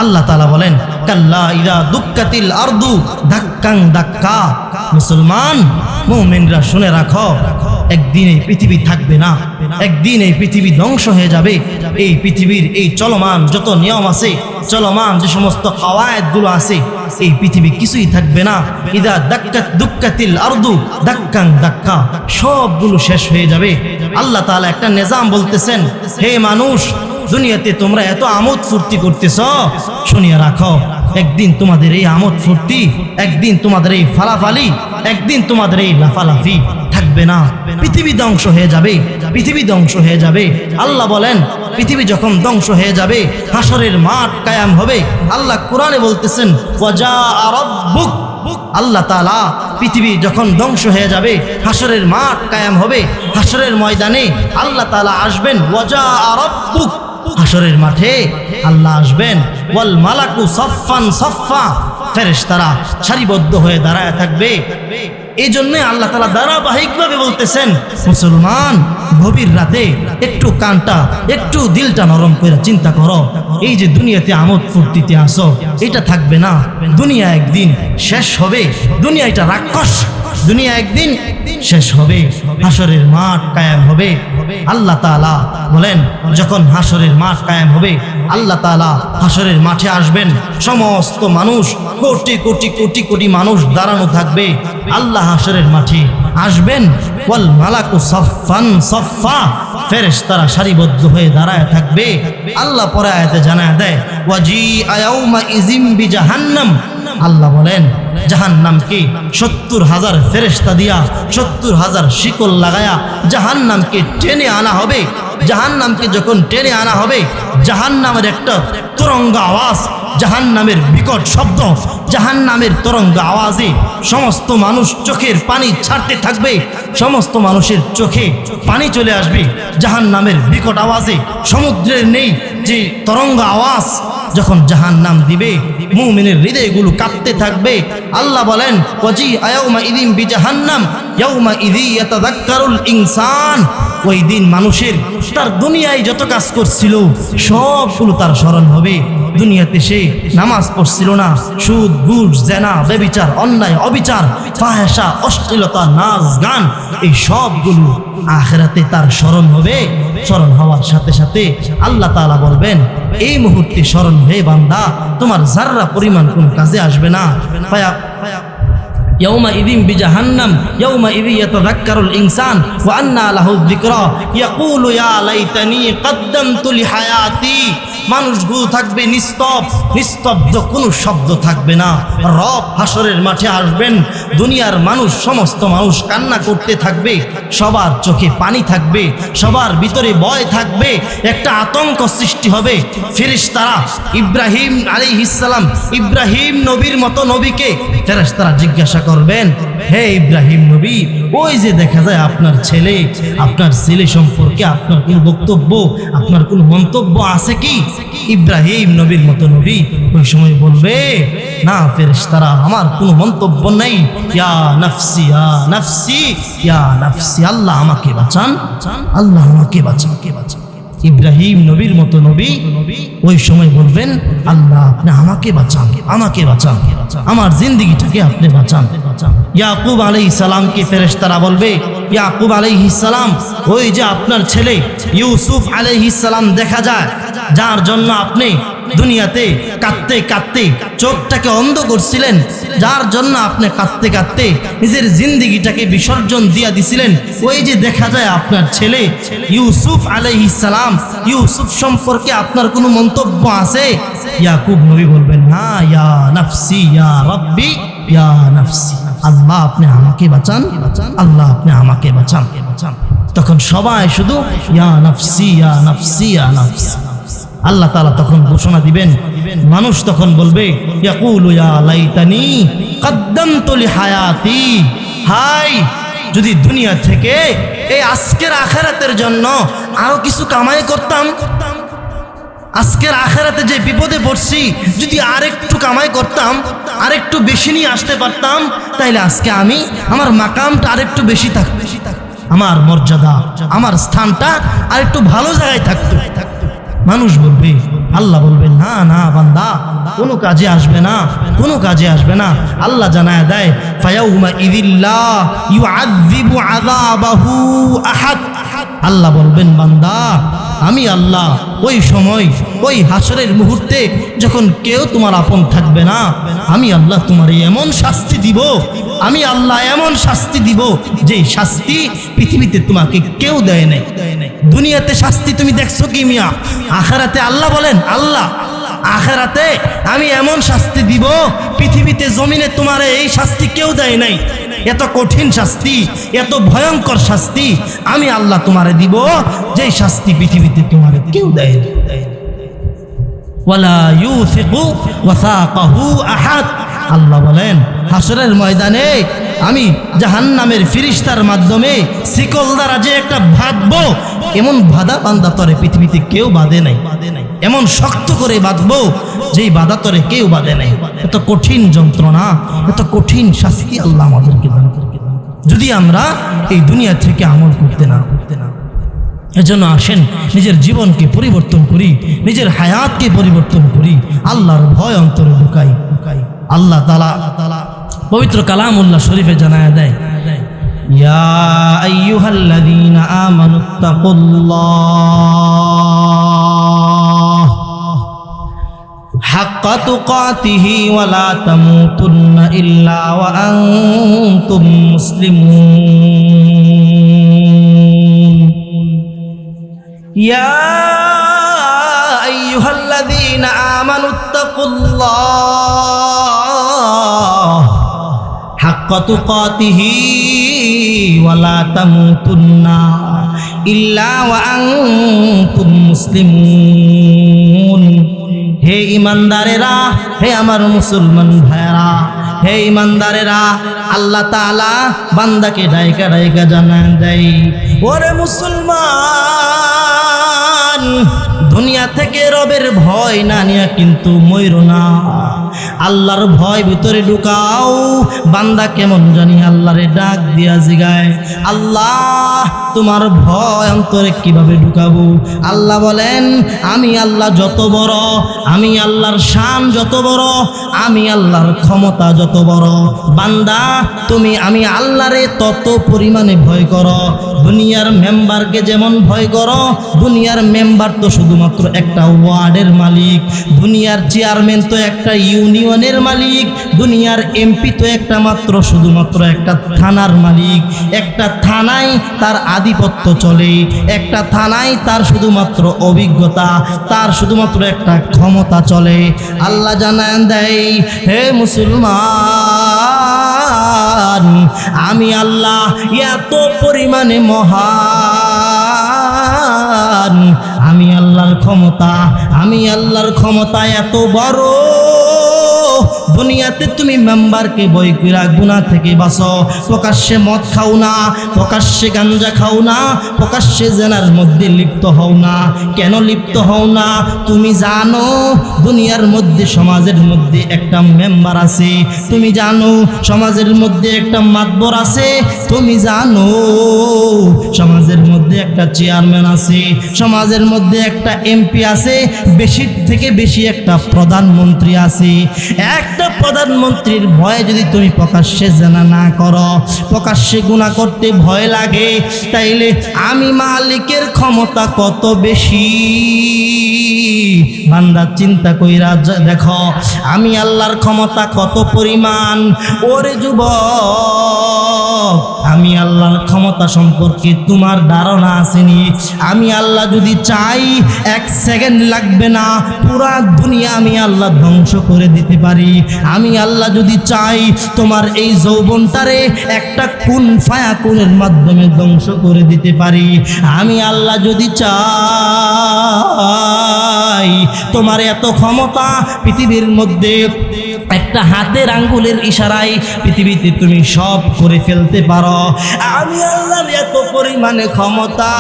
আল্লাহ তাআলা বলেন কাল্লা ইযা দুক্কাতিল আরদু দাক্কাং দাক্কা, মুসলমান মুমিনরা শুনে রাখো, একদিন এই পৃথিবী থাকবে না, একদিন এই পৃথিবী ধ্বংস হয়ে যাবে। এই পৃথিবীর এই চলমান যত নিয়ম আছে, চলমান যে সমস্ত কাওয়ায়েদগুলো আছে, এই পৃথিবী কিছুই থাকবে না। ইদা দুক্কাতিল আরদু দাক্কাং দাক্কা, সবগুলো শেষ হয়ে যাবে। আল্লাহ তাআলা একটা নিজাম বলতেছেন, হে মানুষ, দুনিয়াতে তোমরা এত আমোদ ফুর্তি করতেছ, শুনিয়ে রাখো, একদিন তোমাদের এই আমোদ ফুর্তি, একদিন তোমাদের এই ফালাফালি, একদিন তোমাদের এই লাফালাফি থাকবে না। পৃথিবী ধ্বংস হয়ে যাবে, পৃথিবী ধ্বংস হয়ে যাবে। আল্লাহ বলেন পৃথিবী যখন ধ্বংস হয়ে যাবে, হাসরের মাঠ কায়াম হবে। আল্লাহ কোরআনে বলতেছেন ওয়াজা রাব্বুক, আল্লাহ তাআলা পৃথিবী যখন ধ্বংস হয়ে যাবে, হাসরের মাঠ কায়াম হবে, হাসরের ময়দানে আল্লাহ তাআলা আসবেন। ওয়াজা রাব্বুক, হাসরের মাঠে আল্লাহ আসবেন। ওয়াল মালাকু সাফফান সাফফা, ফেরেশতারা সারিবদ্ধ হয়ে দাঁড়ায় থাকবে। এই জন্য আল্লাহ তাআলা ধারাবাহিকভাবে বলতেছেন, মুসলমান গভীর রাতে একটু কানটা, একটু দিলটা নরম করে চিন্তা করো, এই যে দুনিয়াতে আমোদ ফুর্তিতে আসো, এটা থাকবে না। দুনিয়া একদিন শেষ হবে, দুনিয়া এটা রাক্ষস, দুনিয়া একদিন শেষ হবে, হাসরের মাঠ কায়েম হবে। আল্লাহ তাআলা বলেন যখন হাসরের মাঠ কায়েম হবে, আল্লাহ তাআলা হাসরের মাঠে আসবেন, সমস্ত মানুষ, কোটি কোটি কোটি কোটি মানুষ দাঁড়ানো থাকবে। আল্লাহ হাসরের মাঠে আসবেন, ওয়াল মালাকু সাফফান সাফফা, ফেরেশতারা সারিবদ্ধ হয়ে দাঁড়ায় থাকবে। আল্লাহ পরে আয়াতে জানায় দেয় ওয়াজি আয়াউমা ইজিম বিজাহান্নাম, আল্লাহ বলেন জাহান্নামকে 70,000 ফেরেশতা দিয়া, 70,000 শিকল লাগায়া জাহান্নামকে টেনে আনা হবে। জাহান্নামকে যখন টেনে আনা হবে, জাহান্নামের একটা তুরঙ্গ আওয়াজ, জাহান্নামের বিকট শব্দ, জাহান্নামের তরঙ্গ আওয়াজে সমস্ত মানুষ চোখের পানি ছাড়তে থাকবে, সমস্ত মানুষের চোখে পানি চলে আসবে জাহান্নামের বিকট আওয়াজে। সমুদ্রের নেই যে তরঙ্গ আওয়াজ যখন জাহান্নাম দিবে, মুমিনের হৃদয়গুলো কাঁপতে থাকবে। আল্লাহ বলেন, ওয়াজি আয়াউমা ইদিন বিজাহান্নাম ইয়াউমা ইদি ইয়াতাযাক্কারুল ইনসান। ওই দিন মানুষের তার দুনিয়ায় যত কাজ করছিল সবগুলো তার স্মরণ হবে। দুনিয়াতে সে নামাজ পড়ছিল না, সুদ ঘুষ জেনা ব্যভিচার অন্যায় অবিচার ফাহেশা অশ্লীলতা নাচ গান এই সবগুলো আখিরাতে তার স্মরণ হবে। স্মরণ হওয়ার সাথে সাথে আল্লাহ তাআলা বলবেন, এই মুহূর্তে স্মরণ হয়ে বান্দা তোমার যাররা পরিমাণ কোন কাজে আসবে না। يومئذ بجهنم يومئذ يتذكر الإنسان وأنى له الذكرى يقول يا ليتني قدمت لحياتي। মানুষগুলো থাকবে নিস্তব্ধ, কোনো শব্দ থাকবে না। রব হাসরের মাঠে আসবেন, দুনিয়ার মানুষ সমস্ত মানুষ কান্না করতে থাকবে, সবার চোখে পানি থাকবে, সবার ভিতরে ভয় থাকবে, একটা আতঙ্ক সৃষ্টি হবে। ফেরেশতারা ইব্রাহিম আলাইহিস সালাম, ইব্রাহিম নবীর মতো নবীকে ফেরেশতারা জিজ্ঞাসা করবেন, হে ইব্রাহিম নবী, ওই যে দেখা যায় আপনার ছেলে সম্পর্কে আপনার কোনো বক্তব্য, আপনার কোনো মন্তব্য আছে কি? ইব্রাহিম নবীর মতো নবী ওই সময় বলবে, না ফেরেশতারা, আমার কোনো মন্তব্য নেই। ইয়া নাফসি ইয়া নাফসি ইয়া নাফসি, আল্লাহ আমাকে বাঁচান, আল্লাহ আমাকে বাঁচান। ইব্রাহিম নবীর মতো নবী ওই সময় বলবেন, আল্লাহ আপনি আমাকে বাঁচান, আমাকে বাঁচান, আমার জিন্দেগিটাকে আপনি বাঁচান। ইয়াকুব আলাইহিস সালামকে ফেরেশতারা বলবে, ইয়াকুব আলাইহিস সালাম, ওই যে আপনার ছেলে ইউসুফ আলাইহিস সালাম দেখা যায়, যার জন্য আপনি দুনিয়াতে কাঁদতে কাঁদতে চোখটাকে অন্ধ করছিলেন, যার জন্য আপনি কাঁদতে কাঁদতে নিজের জিন্দেগিটাকে বিসর্জন দিয়া দিছিলেন, ওই যে দেখা যায় আপনার ছেলে ইউসুফ আলাইহিস সালাম, ইউসুফ সম্পর্কে আপনার কোনো মন্তব্য আছে? ইয়াকুব নবী বলবেন, না, ইয়া নাফসি ইয়া রাব্বি ইয়া নাফসি, আল্লাহ আপনি আমাকে বাঁচান, আল্লাহ আপনি আমাকে বাঁচান। তখন সবাই শুধু ইয়া নাফসি ইয়া নাফসি ইয়া নাফসি। আল্লাহ তাআলা তখন ঘোষণা দিবেন, মানুষ তখন বলবে, ইয়াকুলু ইয়া লাইতানি কদ্দামতু লিহায়াতি, হাই যদি দুনিয়া থেকে এই আজকের আখিরাতের জন্য আরো কিছু কামাই করতাম, আজকের আখিরাতে যে বিপদে পড়ছি যদি আরেকটু কামাই করতাম, আরেকটু বেশি নিয়ে আসতে পারতাম, তাইলে আজকে আমি আমার মাকামটা আরেকটু বেশি থাকতো, আমার মর্যাদা আমার স্থানটা আরেকটু ভালো জায়গায় থাকতো। মানুষ বলবে, আল্লাহ বলবেন, না না বান্দা, কোনো কাজে আসবে না, কোনো কাজে আসবে না। আল্লাহ জানায় দেয়, ফায়াউমা ইযিল্লা ইউআযযিবু আযাবাহু আহাদ। আল্লাহ বলবেন, বান্দা আমি আল্লাহ ওই সময় ওই হাসরের মুহূর্তে যখন কেউ তোমার আপন থাকবে না, আমি আল্লাহ তোমার এমন শাস্তি দিব, আমি আল্লাহ এমন শাস্তি দিব যে শাস্তি পৃথিবীতে তোমাকে কেউ দেয় নাই। দুনিয়াতে শাস্তি তুমি দেখছো কি মিয়া? আখিরাতে আল্লাহ বলেন, আল্লাহ আখিরাতে আমি এমন শাস্তি দিব, পৃথিবীতে জমিনে তোমার এই শাস্তি কেউ দেয় নাই। এত কঠিন শাস্তি, এত ভয়ঙ্কর শাস্তি আমি আল্লাহ তোমারে দিব, যে শাস্তি পৃথিবীতে তোমারে কেউ দেয় না। ওয়ালা ইউসিকু ওয়াসাকাহু আহাদ। আল্লাহ বলেন, হাসরের ময়দানে আমি জাহান্নামের ফেরেশতার মাধ্যমে শিকল দ্বারা যে একটা বাঁধবো, এমন বাঁধা বান্দা তরে পৃথিবীতে কেউ বাঁধে নাই, এমন শক্ত করে বাঁধবো যেই বাঁধা তরে কেউ বাঁধে নাই। এত কঠিন যন্ত্রণা, এত কঠিন শাস্তি আল্লাহ আমাদেরকে দান করে, যদি আমরা এই দুনিয়া থেকে আমল করতে না। এজন্য আসেন নিজের জীবনকে পরিবর্তন করি, নিজের হায়াতকে পরিবর্তন করি, আল্লাহর ভয় অন্তরে ঢুকাই। আল্লাহ তাআলা পবিত্র কালামুল্লাহ শরীফে জানায়া দেয়, ইয়া আইয়ুহাল্লাযীনা আমানুত্তাকুল্লাহ হাক্কা তুকাতিহি ওয়া লা তামুতুন্না ইল্লা ওয়া আনতুম মুসলিমুন। ইয়া আইয়ুহাল্লাযীনা আমানুত্তাকুল্লাহ হাক্কা তুকাতিহি ওয়া লা তামুতুন্না ইল্লা ওয়া আনতুম মুসলিমুন। হে হে ইমানদারেরা, হে আমার মুসলমান ভাইরা, হে ইমানদারেরা, আল্লাহ তাআলা বান্দাকে ডাইকা ডাইকা জানান দেয়, ওরে মুসলমান, দুনিয়া থেকে রবের ভয় না নিয়া কিন্তু মইরো না। আল্লাহর ভয় ভিতরে ঢুকাও। বান্দা কেমন জানি আল্লাহরে ডাক দিয়া জিগায়, আল্লাহ তোমার ভয় অন্তরে কিভাবে ঢুকাবো? আল্লাহ বলেন, আমি আল্লাহ যত বড়, আমি আল্লাহর শান যত বড়, আমি আল্লাহর ক্ষমতা যত বড়। বান্দা তুমি আমি আল্লাহরে তত পরিমাণে ভয় করো। দুনিয়ার মেম্বারকে যেমন ভয় করো, দুনিয়ার মেম্বার তো শুধুমাত্র একটা ওয়ার্ডের মালিক, দুনিয়ার চেয়ারম্যান তো একটা ইউনিয়নের মালিক, দুনিয়ার এমপি তো একটা মাত্র শুধুমাত্র একটা থানার মালিক। একটা থানায় তার আধিপত্য চলে, একটা থানায় তার শুধুমাত্র অভিজ্ঞতা, তার শুধুমাত্র একটা ক্ষমতা চলে। আল্লাহ জানান দেয়, হে মুসলমান, আমি আল্লাহ এত পরিমাণে মহান, আমি আল্লাহর ক্ষমতা এত বড়। দুনিয়াতে তুমি মেম্বারকে ভয় কইরা গুনাহ থেকে বাঁচো। প্রকাশ্যে মদ খাও না, প্রকাশ্যে গাঞ্জা খাও না, প্রকাশ্যে জেনার মধ্যে লিপ্ত হও না। কেন লিপ্ত হও না? তুমি জানো দুনিয়ার মধ্যে, সমাজের মধ্যে একটা মেম্বার আছে, তুমি জানো সমাজের মধ্যে একটা মাতবর আছে, তুমি জানো সমাজের মধ্যে একটা চেয়ারম্যান আছে, সমাজের মধ্যে একটা এমপি আছে, বেশি থেকে বেশি একটা প্রধানমন্ত্রী আছে। একটা প্রধানমন্ত্রীর ভয়ে যদি তুমি প্রকাশ্যে জানা না করো, প্রকাশ্যে গুনাহ করতে ভয় লাগে, তাইলে আমি মালিকের ক্ষমতা কত বেশি। বান্দা চিন্তা কইরা দেখো, আমি আল্লাহর ক্ষমতা কত পরিমাণ। ওরে যুবক, আমি আল্লাহর ক্ষমতা সম্পর্কে তোমার ধারণা আসেনি? আমি আল্লাহ যদি চাই, 1 সেকেন্ড লাগবে না, পুরা দুনিয়া আমি আল্লাহ ধ্বংস করে দিতে পারি। আমি আল্লাহ যদি চাই, তোমার এই যৌবনটারে একটা কুন ফায়াকুনের মাধ্যমে ধ্বংস করে দিতে পারি। আমি আল্লাহ যদি চাই, তোমার এত ক্ষমতা, পৃথিবীর মধ্যে একটা হাতের আঙ্গুলের ইশারায় পৃথিবীতে তুমি সব করে ফেলতে পারো। আমি আল্লাহর এত পরিমাণে ক্ষমতা,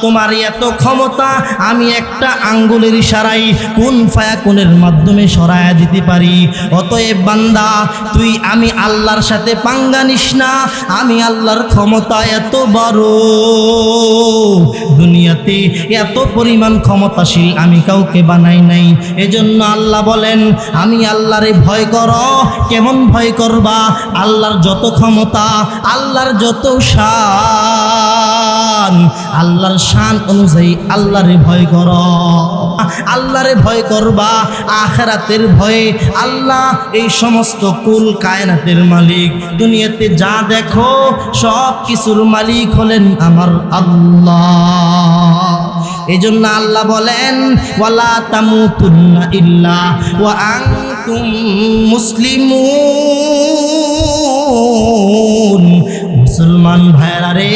তোমার এত ক্ষমতা, আমি একটা আঙ্গুলের ইশারায় কুন ফায়াকুনের মাধ্যমে সরায়া দিতে পারি। অতএব বান্দা, তুই আমি আল্লাহর সাথে পাঙ্গা নিস না। আমি আল্লাহর ক্ষমতা এত বড়, দুনিয়াতে এত পরিমাণ ক্ষমতাশীল আমি কাউকে বানাই নাই। এজন্য আল্লাহ বলেন, আমি আল্লাহরে ভয় করো। কেমন ভয় করবা? আল্লাহর যত ক্ষমতা, আল্লাহর যত শান, আল্লাহর শান অনুযায়ী আল্লাহরে ভয় করো। আল্লাহরে ভয় করবা আখিরাতের ভয়ে। আল্লাহ এই সমস্ত কুল কায়নাতের মালিক। দুনিয়াতে যা দেখো সব কিছুর মালিক হলেন আমার আল্লাহ। এজন্য আল্লাহ বলেন, ওয়ালা তামুতুন্না ইল্লা ওয়া আনতুম মুসলিমুন। মুসলমান ভাইরা রে,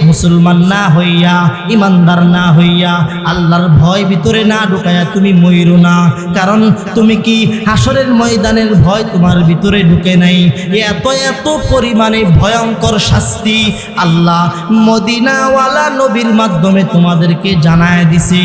মুসলমান না হইয়া, ইমানদার না হইয়া, আল্লাহর ভয় ভিতরে না ঢুকায়া তুমি মইরো না। কারণ তুমি কি হাসরের ময়দানের ভয় তোমার ভিতরে ঢুকে নাই? এত এত পরিমাণে ভয়ঙ্কর শাস্তি আল্লাহ মদিনাওয়ালা নবীর মাধ্যমে তোমাদেরকে জানায় দিছে।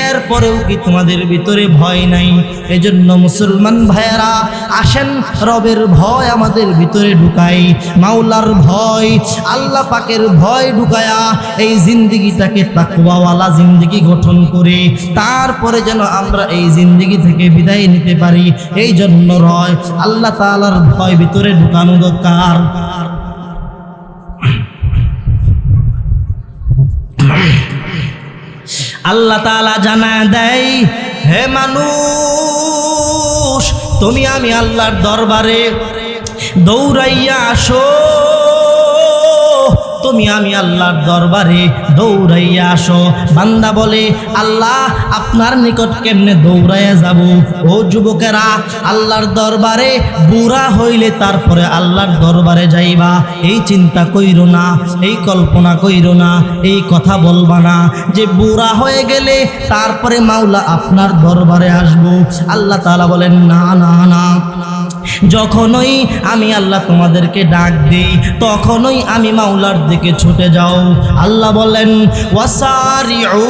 এরপরেও কি তোমাদের ভিতরে ভয় নাই? এজন্য মুসলমান ভাইয়েরা, আসেন রবের ভয় আমাদের ভিতরে ঢুকাই। মাওলার ভয়, আল্লাহ পাকের ভয় ঢুকায়া এই জিন্দেগিটাকে তাকওয়াওয়ালা জিন্দেগি গঠন করে তারপরে যেন আমরা এই জিন্দেগি থেকে বিদায় নিতে পারি। এই জন্য রয় আল্লাহ তাআলার ভয় ভিতরে ঢুকানো দরকার। আল্লাহ তাআলা জানায় দেয়, হে মানুষ, তুমি আমি আল্লাহর দরবারে দৌড়াইয়া আসো। তুমি আমি আল্লাহর দরবারে দৌড়াইয়া আসো। বান্দা বলে, আল্লাহ আপনার নিকট কেমনে দৌড়াইয়া যাব? ও যুবকেরা, আল্লাহর দরবারে বুড়া হইলে তারপরে আল্লাহর দরবারে যাইবা, এই চিন্তা কইরো না, এই কল্পনা কইরো না, এই কথা বলবা না যে বুড়া হয়ে গেলে তারপরে মাওলা আপনার দরবারে আসবো। আল্লাহ তাআলা বলেন, না না না, যখনই আমি আল্লাহ তোমাদেরকে ডাক দিই তখনই আমি মাওলার দিকে ছুটে যাও। আল্লাহ বলেন, ওয়াসারিউ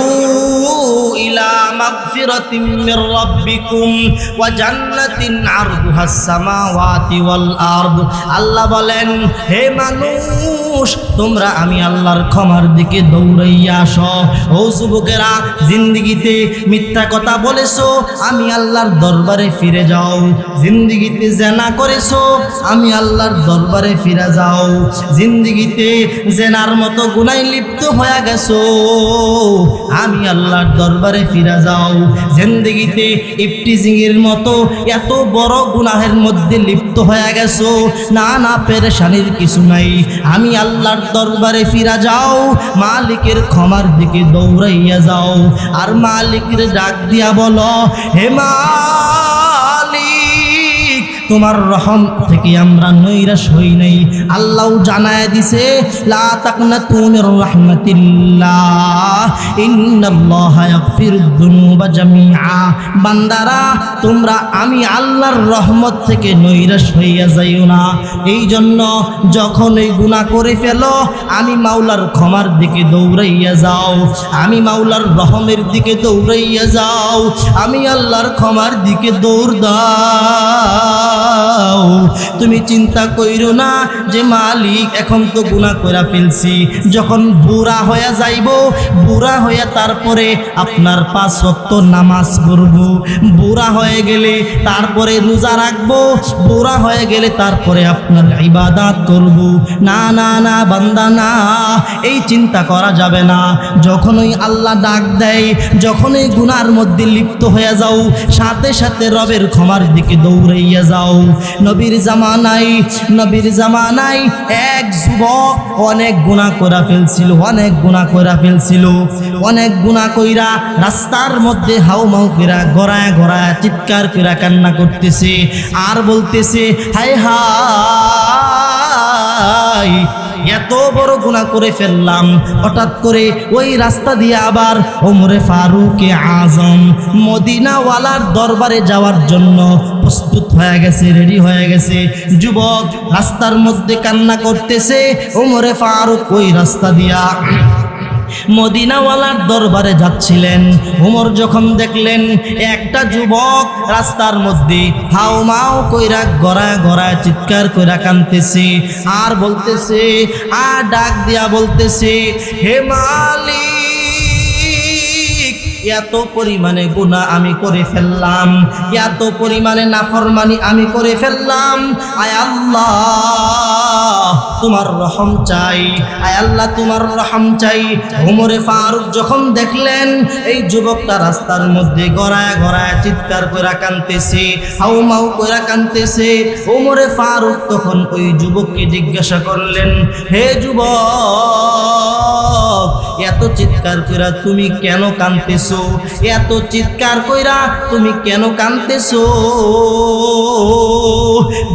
ইলা মাগফিরাতিম মির রাব্বিকুম ওয়া জান্নাতিন আরদুহাস সামাওয়াতি ওয়াল আরদ। আল্লাহ বলেন, হে মানুষ, তোমরা আমি আল্লাহর ক্ষমার দিকে দৌড়াইয়া আসো। ও যুবকেরা, জিন্দেগিতে মিথ্যা কথা বলেছো, আমি আল্লাহর দরবারে ফিরে যাও। জিন্দেগিতে জেনা করেছো, আমি আল্লাহর দরবারে ফিরে যাও। জিন্দেগিতে জেনার মতো গুনায় লিপ্ত হয়ে গেছো, আমি আল্লাহর দরবারে ফিরে যাও। জিন্দেগিতে ইফটিজিংয়ের মতো এত বড় গুনাহের মধ্যে লিপ্ত হয়ে গেছো, না না, পেরেশানির কিছু নাই, আমি আল্লাহর দরবারে ফিরে যাও। মালিকের ক্ষমার দিকে দৌড়াইয়া যাও আর মালিকের ডাক দিয়া বলো, হে মালিক, তোমার রহম থেকে আমরা নৈরাশ হই নাই। আল্লাহ জানায় দিছে, লা তাকনাতু মির রাহমাতিল্লাহ, ইন্নাল্লাহা ইয়াগফিরুদ যুনুবা জামিআ। বান্দারা, তোমরা আমি আল্লাহর রহমত থেকে নৈরাশ হইয়া যাইও না। এই জন্য যখন এই গুনাহ করে ফেলো, আমি মাওলার ক্ষমার দিকে দৌড়াইয়া যাও, আমি মাওলার রহমের দিকে দৌড়াইয়া যাও, আমি আল্লাহর ক্ষমার দিকে দৌড় দাও। তুমি চিন্তা কইরো না যে মালিক এখন তো গুনাহ কইরা ফেলছি, যখন বুড়া হয়ে যাইব, বুড়া হয়ে তারপরে আপনার 5 ওয়াক্ত নামাজ পড়ব, বুড়া হয়ে গেলে তারপরে রোজা রাখবো, বুড়া হয়ে গেলে তারপরে আপনার ইবাদত করব। না না না বান্দা, না, এই চিন্তা করা যাবে না। যখনই আল্লাহ ডাক দেয়, যখনই গুনার মধ্যে লিপ্ত হয়ে যাও, সাথে সাথে রবের ক্ষমার দিকে দৌড়াইয়া যাও। নবীর জামানায় এক যুবক অনেক গুনাহ কইরা ফেলছিল, অনেক গুনাহ কইরা রাস্তার মধ্যে হাউমাউ কইরা গড়ায় গড়ায় চিৎকার কইরা কান্না করতেছে আর বলতেছে, হায় হায়, এত বড় গুনাহ করে ফেললাম। হঠাৎ করে ওই রাস্তা দিয়ে আবার ওমরে ফারুকে আজম মদিনাওয়ালার দরবারে যাওয়ার জন্য প্রস্তুত হয়ে গেছে, রেডি হয়ে গেছে। যুবক রাস্তার মধ্যে কান্না করতেছে, ওমরে ফারুক ওই রাস্তা দিয়া মদিনাওয়ালার দরবারে যাচ্ছিলেন। ওমর যখন দেখলেন একটা যুবক রাস্তার মধ্যে হাউমাউ কইরা গড়ায় গড়ায় চিৎকার কইরা কাঁদতেছে আর বলতেছে, আর ডাক দিয়া বলতেছে, হে মালিক, এত পরিমাণে গুনাহ আমি করে ফেললাম, এত পরিমাণে নাফরমানি আমি করে ফেললাম, আয় আল্লাহ তোমার রহম চাই, আয় আল্লাহ তোমার রহম চাই। ওমরে ফারুক যখন দেখলেন এই যুবকটা রাস্তার মধ্যে গড়ায় গড়ায় চিৎকার করে কাঁদতেছে, হাউমাউ করে কাঁদতেছে, ওমরে ফারুক তখন ওই যুবককে জিজ্ঞাসা করলেন, হে যুবক, এত চিৎকার কইরা তুমি কেন কাঁদতেছো? এত চিৎকার কইরা তুমি কেন কাঁদতেছো?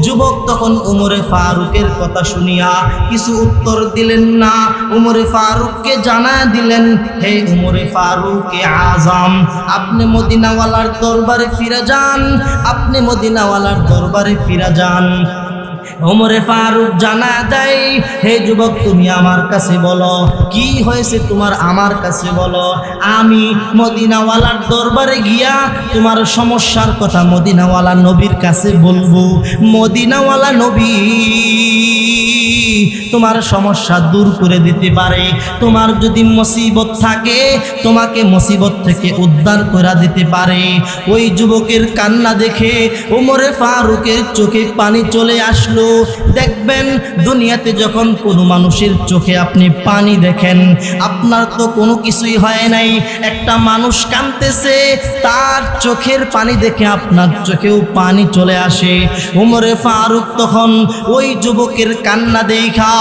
যুবক তখন ওমরে ফারুকের কথা শুনিয়া কিছু উত্তর দিলেন না। ওমরে ফারুককে জানায় দিলেন, হে ওমরে ফারুকে আজম, আপনি মদিনাওয়ালার দরবারে ফিরে যান, আপনি মদিনাওয়ালার দরবারে ফিরে যান। ওমরে ফারুক জানা দেয়, হে যুবক, তুমি আমার কাছে বলো কি হয়েছে তোমার, আমার কাছে বলো, আমি মদিনাওয়ালার দরবারে গিয়া তোমার সমস্যার কথা মদিনাওয়ালা নবীর কাছে বলবো। মদিনাওয়ালা নবী তোমার সমস্যা দূর করে দিতে পারে। তোমার যদি মুসিবত থাকে, তোমাকে মুসিবত থেকে উদ্ধার করে দিতে পারে। ওই যুবকের কান্না দেখে ওমরে ফারুকের চোখে পানি চলে আসলো। দেখবেন দুনিয়াতে যখন কোনো মানুষের চোখে আপনি পানি দেখেন, আপনার তো কোনো কিছুই হয় নাই, একটা মানুষ কাঁদতেছে, তার চোখের পানি দেখে আপনার চোখেও পানি চলে আসে। ওমরে ফারুক তখন ওই যুবকের কান্না দেখা,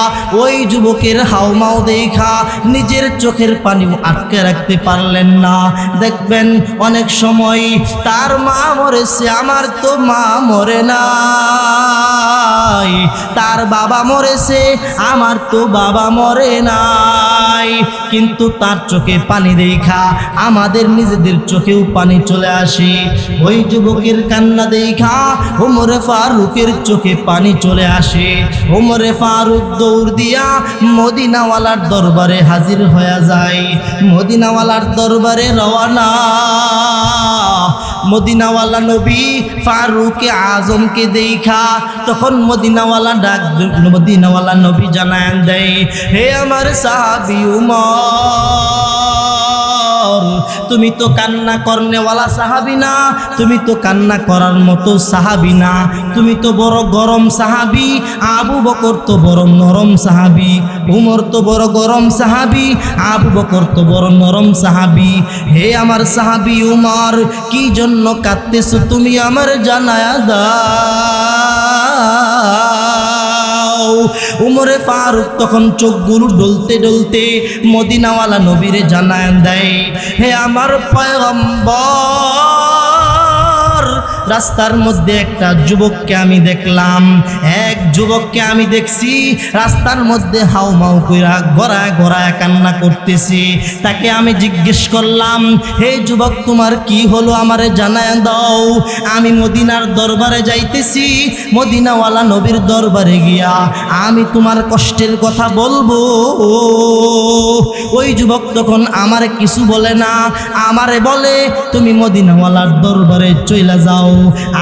ওই যুবকের হাউমাউ দেখা নিজের চোখের পানিও আটকে রাখতে পারলেন না। দেখবেন অনেক সময় তার মা মরেছে, আমার তো মা মরে নাই, তার বাবা মরেছে, আমার তো বাবা মরে নাই, কিন্তু তার চোখে পানি দেখা আমাদের নিজেদের চোখেও পানি চলে আসে। ওই যুবকের কান্না দেখা ওমরে ফারুকের চোখে পানি চলে আসে। ওমরে ফারুক দৌড় দিয়া মদিনাওয়ালার দরবারে হাজির হয়ে যায়, মদিনাওয়ালার দরবারে রওয়ানা। মদিনাওয়ালা নবী ফারুক আজমকে দেখা তখন মদিনাওয়ালা মদিনাওয়ালা নবী জানায় দেয়, হে আমার সাহাবী উমর, তুমি তো কান্না করনেওয়ালা সাহাবী না, তুমি তো কান্না করার মতো সাহাবী না, তুমি তো বড় গরম সাহাবী। আবু বকর তো বড় নরম সাহাবী, উমর তো বড় গরম সাহাবী, আবু বকর তো বড় নরম সাহাবী। হে আমার সাহাবী উমর, কি জন্য কাঁদতেছো তুমি আমার জানায়া দাও। উমরে ফারুক তখন চোখগুলো ডলতে ডলতে মদিনাওয়ালা নবীরে জানায় দেয়, হে আমার পয়গম্বর, রাস্তার মধ্যে একটা যুবককে আমি দেখলাম, এক যুবককে আমি দেখছি রাস্তার মধ্যে হাউমাউ কইরা গড়ায় গড়ায় কান্না করতেছি। তাকে আমি জিজ্ঞেস করলাম, হে যুবক তোমার কি হলো আমারে জানায় দাও, আমি মদিনার দরবারে যাইতেছি, মদিনাওয়ালা নবীর দরবারে গিয়া আমি তোমার কষ্টের কথা বলবো। ওই যুবক তখন আমারে কিছু বলে না, আমারে বলে তুমি মদিনাওয়ালার দরবারে চইলা যাও,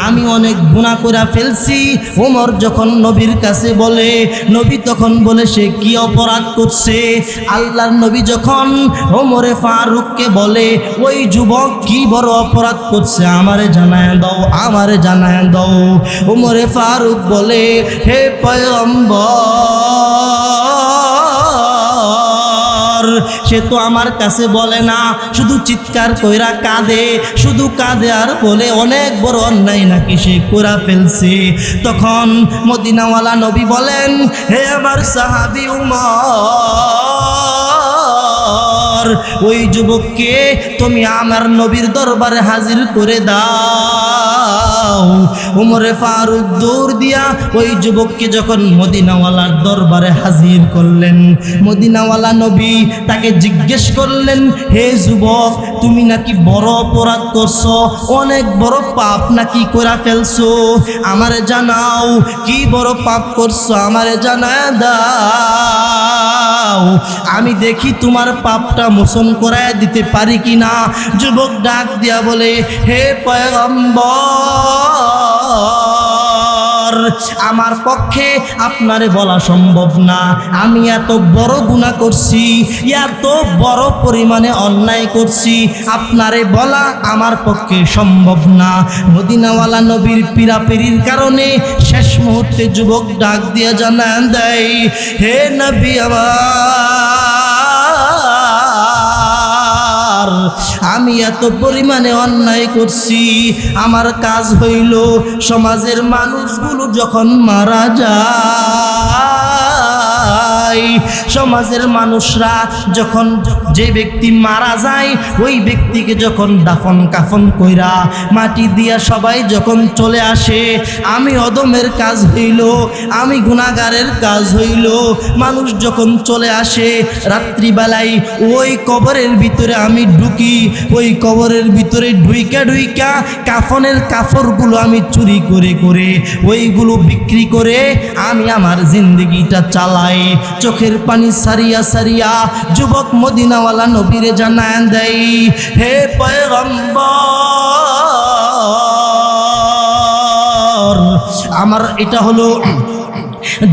আমি অনেক গুনাহ করে ফেলছি। ওমর যখন নবীর কাছে বলে, নবী তখন বলে সে কি অপরাধ করছে। আল্লাহর নবী যখন ওমরে ফারুককে বলে, ওই যুবক কি বড় অপরাধ করছে আমারে জানায় দাও, আমারে জানায় দাও। ওমরে ফারুক বলে, হে পয়গম্বর, সে তো আমার কাছে বলে না, শুধু চিৎকার কইরা কাঁদে, শুধু কাঁদে আর বলে অনেক বড় অন্যায় নাকি সে কইরা ফেলছে। তখন মদিনাওয়ালা নবী বলেন, হে আমার সাহাবী উমর, ওই যুবককে তুমি আমার নবীর দরবারে হাজির করে দাও। উমরে ফারুক দৌড় দিয়া ওই যুবককে যখন মদিনাওয়ালার দরবারে হাজির করলেন, মদিনাওয়ালা নবী তাকে জিজ্ঞেস করলেন, হে যুবক তুমি নাকি বড় অপরাধ করছো, অনেক বড় পাপ নাকি কইরা ফেলছো, আমারে জানাও কি বড় পাপ করছো, আমারে জানায় দাও, আমি দেখি তোমার পাপটা মোচন করায় দিতে পারি কিনা। যুবক ডাক দিয়া বলে, হে পয়গম্বর, আমার পক্ষে আপনারে বলা সম্ভব না, আমি এত বড় গুনাহ করছি, এত বড় পরিমাণে অন্যায় করছি, আপনারে বলা আমার পক্ষে সম্ভব না। মদিনাওয়ালা নবীর পীড়াপিড়ির কারণে শেষ মুহূর্তে যুবক ডাক দিয়ে জানান দেয়, হে নবী আমার, আমি এত পরিমাণে অন্যায় করছি, আমার কাজ হইল সমাজের মানুষগুলো যখন মারা যায়, সমাজের মানুষরা যখন যে ব্যক্তি মারা যায় ওই ব্যক্তিকে যখন দাফন কাফন কইরা মাটি দিয়া সবাই যখন চলে আসে, আমি অদমের কাজ হইল, আমি গুনাহগারের কাজ হইল, মানুষ যখন চলে আসে রাত্রিবেলায় ওই কবরের ভিতরে আমি ঢুকি, ওই কবরের ভিতরে ঢুইকা ঢুইকা কাফনের কাপড়গুলো আমি চুরি করে করে ওইগুলো বিক্রি করে আমি আমার জিন্দগিটা চালাই। চোখের পানি সারিয়া সারিয়া যুবক মদিনাওয়ালা নবীরে জানায় দেয়, হে পয়গম্বর, আমার এটা হলো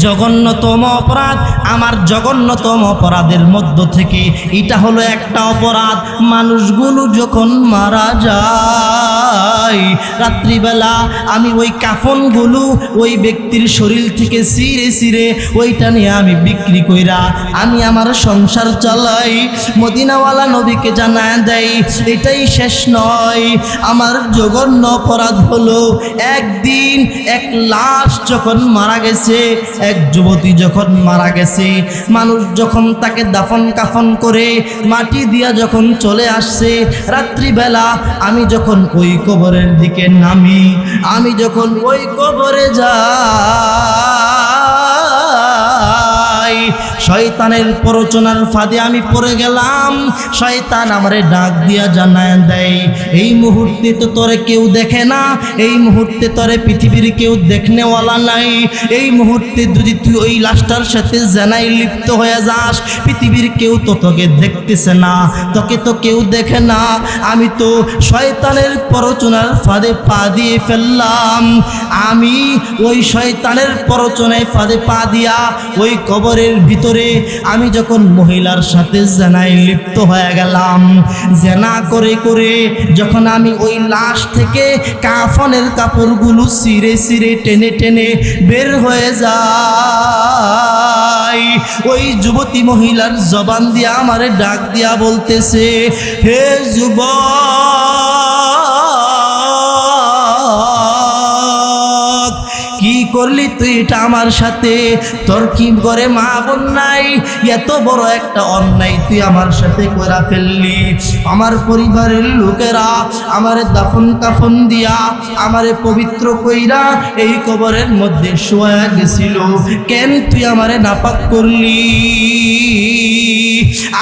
জঘন্যতম অপরাধ, আমার জঘন্যতম অপরাধের মধ্য থেকে এটা হলো একটা অপরাধ, মানুষগুলো যখন মারা যায় রাত্রিবেলা আমি ওই কাফনগুলো ওই ব্যক্তির শরীর থেকে ছিঁড়ে ছিঁড়ে ওইটা নিয়ে আমি বিক্রি কইরা আমি আমার সংসার চালাই। মদিনাওয়ালা নবীকে জানায় দেয় এটাই শেষ নয়, আমার জঘন্য অপরাধ হলো একদিন এক লাশ যখন মারা গেছে, এক যুবতী যখন মারা গেছে, মানুষ যখন তাকে দাফন কাফন করে মাটি দিয়া যখন চলে আসছে, রাত্রিবেলা আমি যখন ওই কবরের দিকে নামি, আমি যখন ওই কবরে যাই, শয়তানের প্ররোচনার ফাঁদে আমি পড়ে গেলাম। শয়তান আমারে ডাক দিয়া জানায় দেয় এই মুহূর্তে তো তোরে কেউ দেখে না, এই মুহূর্তে তোরে পৃথিবীর কেউ দেখনেওয়ালা নাই, এই মুহূর্তে যদি তুই ওই লাশটার সাথে জানাই লিপ্ত হয়ে যাস, পৃথিবীর কেউ তো তোকে দেখতেছে না, তোকে তো কেউ দেখে না। আমি তো শয়তানের প্ররোচনার ফাঁদে পা দিয়ে ফেললাম, আমি ওই শয়তানের প্ররোচনায় ফাঁদে পা দিয়া ওই কবরের ভিতরে আমি যখন মহিলার সাথে জেনায় লিপ্ত হয়ে গেলাম, জেনা করে করে যখন আমি ওই লাশ থেকে কাফনের কাপড়গুলো ছিঁড়ে ছিঁড়ে টেনে টেনে বের হয়ে যাই, ওই যুবতী মহিলার জবান দিয়া আমারে ডাক দিয়া বলতেছে হে যুবক, কি করলি তুই এটা আমার সাথে? তোর কি করে মা বোন নাই? এত বড় একটা অন্যায় তুই আমার সাথে কইরা ফেললি। আমার পরিবারের লোকেরা আমারে দাফন কাফন দিয়া আমারে পবিত্র কইরা এই কবরের মধ্যে শোয়া গেছিল, কেন তুই আমারে নাপাক করলি?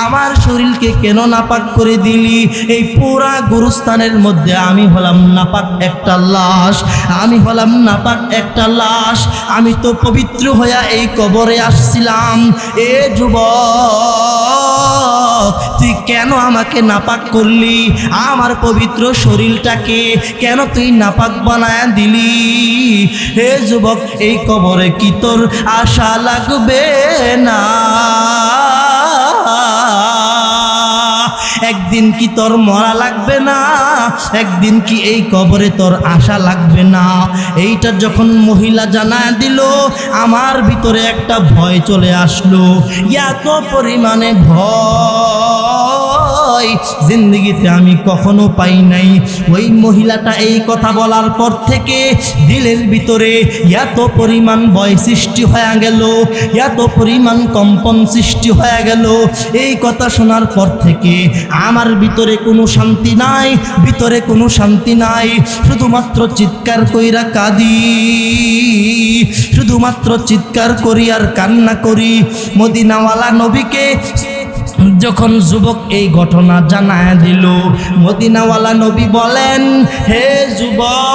আমার শরীরকে কেন নাপাক করে দিলি? এই পুরা গুরুস্থানের মধ্যে আমি হলাম নাপাক একটা লাশ, আমি হলাম নাপাক একটা লাশ, আমি তো পবিত্র হইয়া এই কবরে আসছিলাম। এ যুবক, তুই কেন আমাকে নাপাক করলি? আমার পবিত্র শরীরটাকে কেন তুই নাপাক বানায় দিলি? হে যুবক, এই কবরে কি তোর আশা লাগবে না? একদিন কি তোর মরা লাগবে না? একদিন কি এই কবরে তোর আশা লাগবে না? এইটা যখন মহিলা জানায় দিল, আমার ভিতরে একটা ভয় চলে আসলো, এত পরিমাণে ভয় জিন্দগিতে আমি কখনো পাই নাই। ওই মহিলাটা এই কথা বলার পর থেকে দিলের ভিতরে এত পরিমাণ ভয় সৃষ্টি হয়ে গেল, এত পরিমাণ কম্পন সৃষ্টি হয়ে গেল। এই কথা শোনার পর থেকে আমার ভিতরে কোনো শান্তি নাই, ভিতরে কোনো শান্তি নাই, শুধুমাত্র চিৎকার কইরা কাঁদি, শুধুমাত্র চিৎকার করি আর কান্না করি। মদিনাওয়ালা নবীকে যখন যুবক এই ঘটনা জানায় দিল, মদিনাওয়ালা নবী বলেন হে যুবক,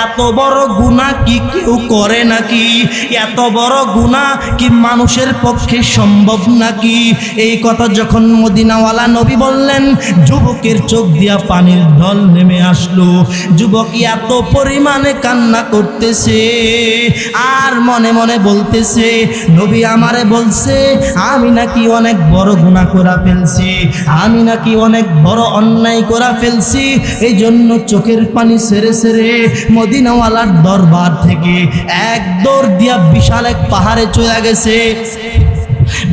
এত বড় গুনাহ কি কেউ করে নাকি? এত বড় গুনাহ কি মানুষের পক্ষে সম্ভব নাকি? এই কথা যখন মদিনাওয়ালা নবী বললেন, যুবকের চোখ দিয়া পানির ঢল নেমে আসলো। যুবক এত পরিমাণে কান্না করতেছে আর মনে মনে বলতেছে, নবী আমারে বলছে আমি নাকি অনেক বড় গুনাহ করে ফেলছি, আমি নাকি অনেক বড় অন্যায় করে ফেলছি। এই জন্য চোখের পানি ছেড়ে ছেড়ে মদিনাওয়ালার দরবার থেকে এক দৌড় দিয়া বিশাল এক পাহাড়ে চলে গেছে।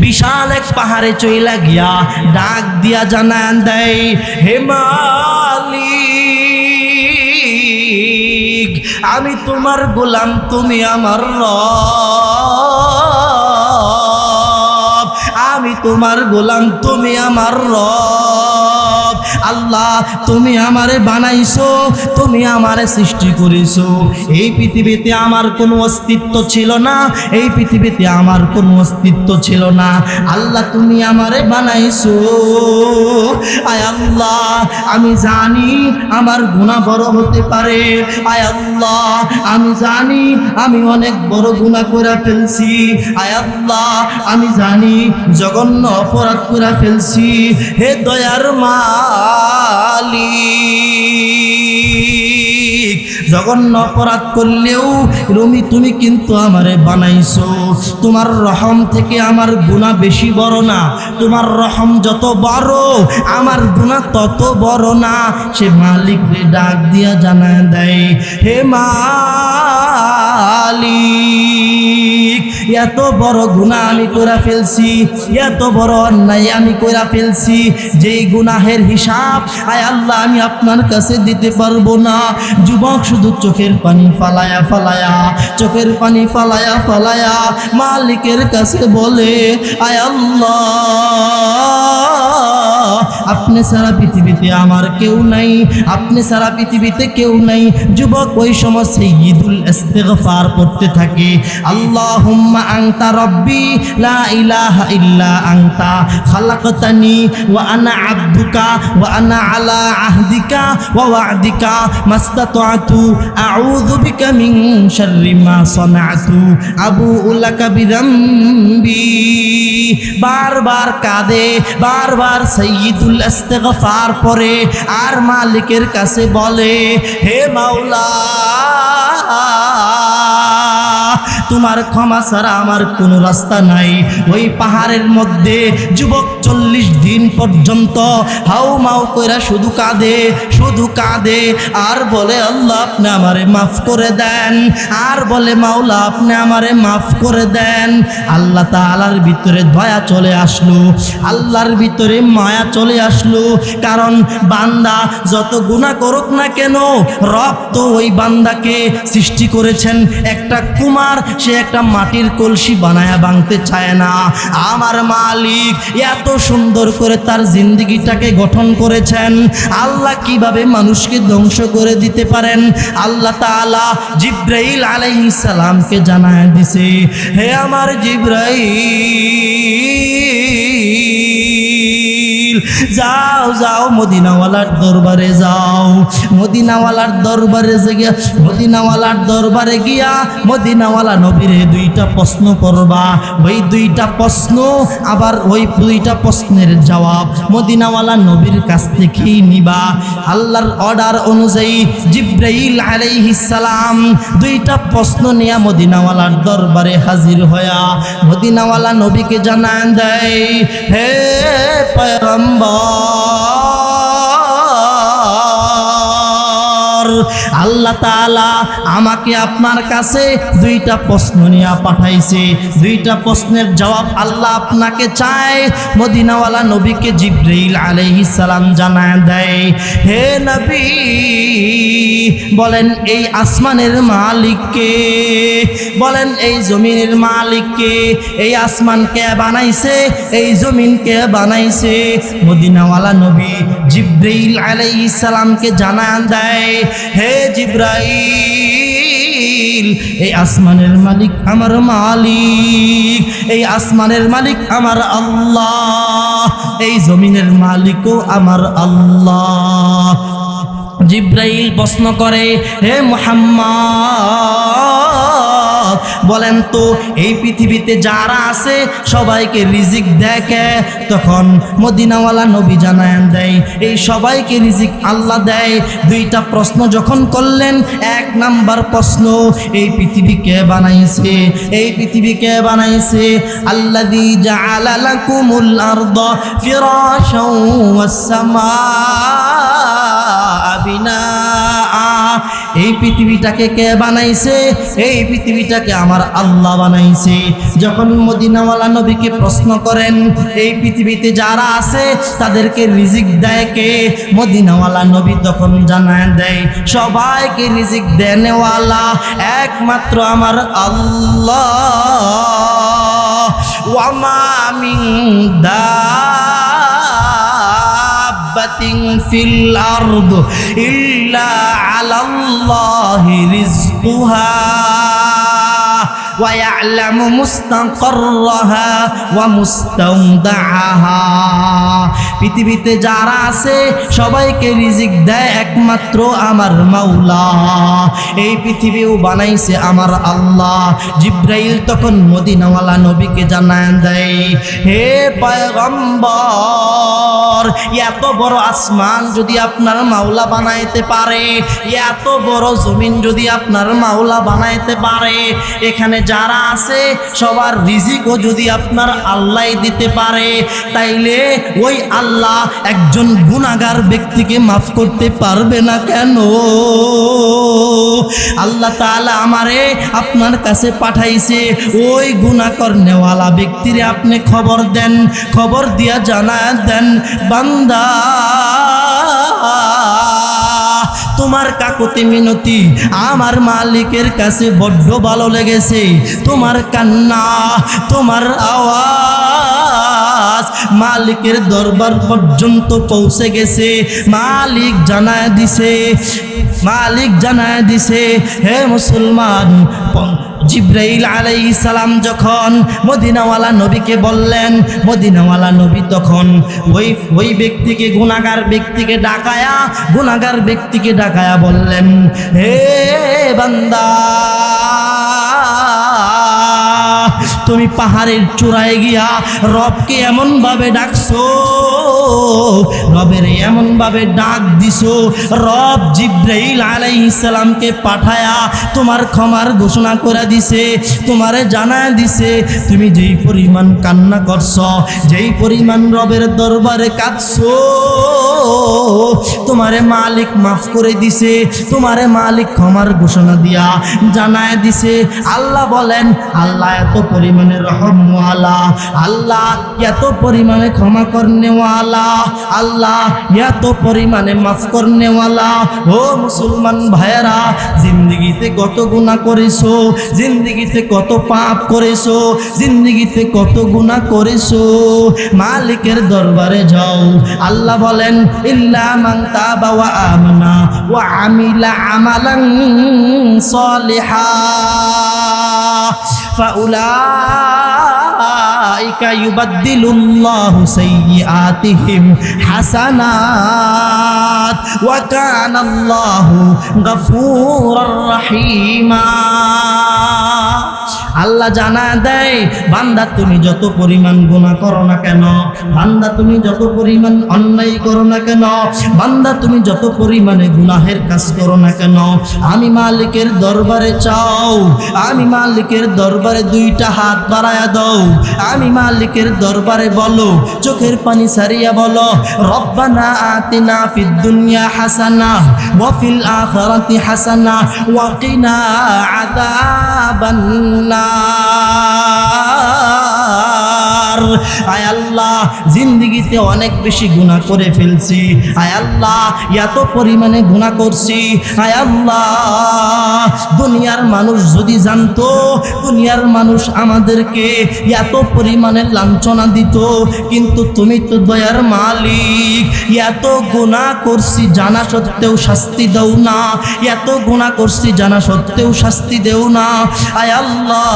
বিশাল এক পাহাড়ে চইলা গিয়া ডাক দিয়া জানান দেয়, হে মালিক, আমি তোমার গোলাম, তুমি আমার রব, আমি তোমার গোলাম, তুমি আমার রব। আল্লাহ, তুমি আমারে বানাইছো, তুমি আমারে সৃষ্টি করেছো। এই পৃথিবীতে আমার কোনো অস্তিত্ব ছিল না, এই পৃথিবীতে আমার কোনো অস্তিত্ব ছিল না। আল্লাহ, তুমি আমারে বানাইছো। আয় আল্লাহ, আমি জানি আমার গুনাহ বড় হতে পারে। আয় আল্লাহ, আমি জানি আমি অনেক বড় গুনাহ করে ফেলছি। আয় আল্লাহ, আমি জানি জঘন্য অপরাধ করে ফেলছি। হে দয়ার মা, মালিক, জঘন্য অপরাধ করলেও রুমি তুমি কিন্তু আমারে বানাইছো। তোমার রহম থেকে আমার গুনাহ বেশি বড় না, তোমার রহম যত বড় আমার গুনাহ তত বড় না। সে মালিক রে ডাক দিয়া জানায় দেয়, হে মালিক, এত বড় গুনাহ আমি কইরা ফেলছি, এত বড় অন্যায় আমি কইরা ফেলছি, যেই গুনাহের হিসাব আয় আল্লাহ আমি আপনার কাছে দিতে পারবো না। যুবক শুধু চোখের পানি ফালায়া ফালায়া, চোখের পানি ফালায়া ফালায়া মালিকের কাছে বলে, আয় আল্লাহ আপনি ছাড়া পৃথিবীতে আমার কেউ নাই, আপনি ছাড়া পৃথিবীতে কেউ নাই। যুবক ওই সময় সাইয়্যিদুল ইস্তিগফার পড়তে থাকে, আল্লাহুম্মা আনতা রব্বি লা ইলাহা ইল্লা আনতা খালাকতানি ওয়া আনা আবদুকা ওয়া আনা আলা আহদিকা ওয়া ওয়া'দিকা মাস্তাতআতু আউযু বিকা মিন শাররি মা সানাতু আবুউ লাকা বিযামবি। বারবার কাঁদে, বারবার সাইয়্যিদুল ইস্তিগফার পড়ে আর মালিকের কাছে বলে, হে মাওলা তোমার ক্ষমা ছাড়া আমার কোনো রাস্তা নাই। ওই পাহাড়ের মধ্যে যুবক 40 দিন পর্যন্ত হাউ মাউ কইরা শুধু কাঁদে, শুধু কাঁদে আর বলে, আল্লাহ আপনি আমারে মাফ করে দেন, আর বলে মাওলা আপনি আমারে মাফ করে দেন। আল্লাহ তাআলার ভিতরে দয়া চলে আসলো, আল্লাহর ভিতরে মায়া চলে আসলো। কারণ বান্দা যত গুনাহ করুক না কেন, রব তো ওই বান্দাকে সৃষ্টি করেছেন একটা কুমার, সে একটা মাটির কলসি বানায়া ভাঙতে চায় না। আমার মালিক এত সুন্দর করে তার জিন্দেগিটাকে গঠন করেছেন, আল্লাহ কিভাবে মানুষকে ধ্বংস করে দিতে পারেন। আল্লাহ তাআলা জিবরাইল আলাইহিস সালামকে জানায় দিছে, হে আমার জিবরাইল যাও যাও মদিনাওয়ালার দরবারে যাও, মদিনাওয়ালার দরবারে গিয়া, মদিনাওয়ালার দরবারে গিয়া মদিনাওয়ালা নবীরে 2টা প্রশ্ন করবা। ওই 2টা প্রশ্ন আবার ওই 2টা প্রশ্নের জবাব মদিনাওয়ালা নবীর কাছ থেকেই নিবা। আল্লাহর অর্ডার অনুযায়ী জিবরাইল আলাইহিস সালাম 2টা প্রশ্ন নিয়ে মদিনাওয়ালার দরবারে হাজির হয়া মদিনাওয়ালা নবীকে জানায় দেয়, হে পয়গম্বর, আল্লাহ তাআলা আমাকে আপনার কাছে 2টা প্রশ্ন নিয়ে পাঠাইছে, 2টা প্রশ্নের জবাব আল্লাহ আপনাকে চায়। মদিনাওয়ালা নবীকে জিবরাইল আলাইহিস সালাম জানায় দেয়, হে নবী বলেন এই আসমানের মালিক কে, বলেন এই জমিনের মালিক কে, এই আসমান কে বানাইছে, এই জমিন কে বানাইছে। মদিনাওয়ালা নবী জিবরাইল আলাইহিস সালামকে জানায় দেয়, হে জিবরাইল এই আসমানের মালিক আমার মালিক, এই আসমানের মালিক আমার আল্লাহ, এই জমিনের মালিকও আমার আল্লাহ। জিবরাইল প্রশ্ন করে, হে মুহাম্মদ বলেন তো এই পৃথিবীতে যারা আছে সবাইকে রিজিক দেখে? তখন মদিনাওয়ালা নবী জানায় দেয়, এই সবাইকে রিজিক আল্লাহ দেয়। 2টা প্রশ্ন যখন করলেন, 1 নাম্বার প্রশ্ন, এই পৃথিবী কে বানাইছে, এই পৃথিবী কে বানাইছে? আল্লাযী জাআলা লাকুমুল আরদা ফিরাশাও ওয়াস সামাআ বিনাআ, এই পৃথিবীটাকে কে বানাইছে? এই পৃথিবীটাকে আমার আল্লাহ বানাইছে। যখন মদিনাওয়ালা নবীকে প্রশ্ন করেন এই পৃথিবীতে যারা আছে তাদেরকে রিজিক দেয় কে? মদিনাওয়ালা নবী তখন জানায় দেয়, সবাইকে রিজিক দেনেওয়ালা একমাত্র আমার আল্লাহ। ওয়া মা মিন দাব্বাতিন ফিল আরদ ইল্লা আলাল্লাহি রিজকুহা ওয়া ইয়ালামু মুস্তাকাররাহা ওয়া মুস্তাওদাআহা। পৃথিবীতে যারা আছে সবাইকে রিজিক দেয় একমাত্র আমার মাওলা। এই পৃথিবীও বানাইছে আমার আল্লাহ। জিব্রাইল তখন মদিনাওয়ালা নবীকে জানায় দেয়, হে পয়গম্বর, এত বড় আসমান যদি আপনার মাওলা বানাইতে পারে, এত বড় জমিন যদি আপনার মাওলা বানাইতে পারে, এখানে যারা আছে সবার রিজিকও যদি আপনার আল্লাহ দিতে পারে, তাইলে ওই আল্লাহ একজন গুনাহগার ব্যক্তিকে মাফ করতে পারবে না কেন? আল্লাহ তাআলা আমারে আপনার কাছে পাঠাইছে, ওই গুনাহ করনেওয়ালা ব্যক্তিরে আপনি খবর দেন, খবর দিয়া জানায় দেন, বান্দা তোমার কাকুতি মিনতি আমার মালিকের কাছে বড্ড ভালো লেগেছে। তোমার কান্না, তোমার আওয়াজ মালিকের দরবার পর্যন্ত পৌঁছে গেছে। মালিক জানায় দিছে, হে মুসলমান। জিব্রাইল আলাইহিস সালাম যখন মদিনাওয়ালা নবীকে বললেন, মদিনাওয়ালা নবী তখন ওই ব্যক্তিকে গুনাহগার ব্যক্তিকে ডাকায়া বললেন, হে বান্দা, তুমি পাহাড়ের চূড়ায় গিয়া রবকে এমন ভাবে ডাকছো, রবের এমন ভাবে ডাক দিছো, রব জিব্রাইল আলাইহিস সালামকে পাঠায়া তোমার ক্ষমার ঘোষণা করে দিছে, তোমারে জানায় দিছে, তুমি যেই পরিমাণ কান্না করছো, যেই পরিমাণ রবের দরবারে কাঁদছো, তোমারে মালিক মাফ করে দিছে, তোমারে মালিক ক্ষমার ঘোষণা দিয়া জানায় দিছে। আল্লাহ বলেন, আল্লাহ এত পরিমাণে রহমওয়ালা, আল্লাহ এত পরিমাণে ক্ষমা করনেওয়ালা, আল্লাহ এত পরিমাণে মাফ করনেওয়ালা। ও মুসলমান ভাইয়েরা, জিন্দগিতে কত গুনাহ করেছো, জিন্দগিতে কত পাপ করেছো, জিন্দগিতে কত গুনাহ করেছো, মালিকের দরবারে যাও। আল্লাহ বলেন, ইল্লা মান তাবা ওয়া আমানা ওয়া আমিলা আমালান সালিহা ফাউলাইকা ইউবাদদিলুল্লাহু সাইয়্যাতিহিম হাসানাত ওয়া কানাল্লাহু গফুরুর রহিমা। আল্লাহ জানা দেয়, বান্দা তুমি যত পরিমাণ গুনাহ করো না কেন, বান্দা তুমি যত পরিমাণ অন্যায় করো না কেন, বান্দা তুমি যত পরিমাণে গুনাহের কাজ করো না কেন, আমি মালিকের দরবারে চাও, আমি মালিকের দরবারে দুইটা হাত বাড়ায়া দাও, আমি মালিকের দরবারে বলো, চোখের পানি সারিয়া বলো, রব্বানা আতিনা ফিদ দুনিয়া হাসানা ওয়া ফিল আখিরাতি হাসানা ওয়া কিনা আযাবান নার। আয় আল্লাহ, জিন্দেগিতে অনেক বেশি গুনাহ করে ফেলছি, আয় আল্লাহ এত পরিমাণে গুনাহ করছি, আয় আল্লাহ দুনিয়ার মানুষ যদি জানতো, দুনিয়ার মানুষ আমাদেরকে এত পরিমাণে লাঞ্ছনা দিত, কিন্তু তুমি তো দয়ার মালিক, এত গুনাহ করছি জানা সত্ত্বেও শাস্তি দাও না, এত গুনাহ করছি জানা সত্ত্বেও শাস্তি দেও না। আয় আল্লাহ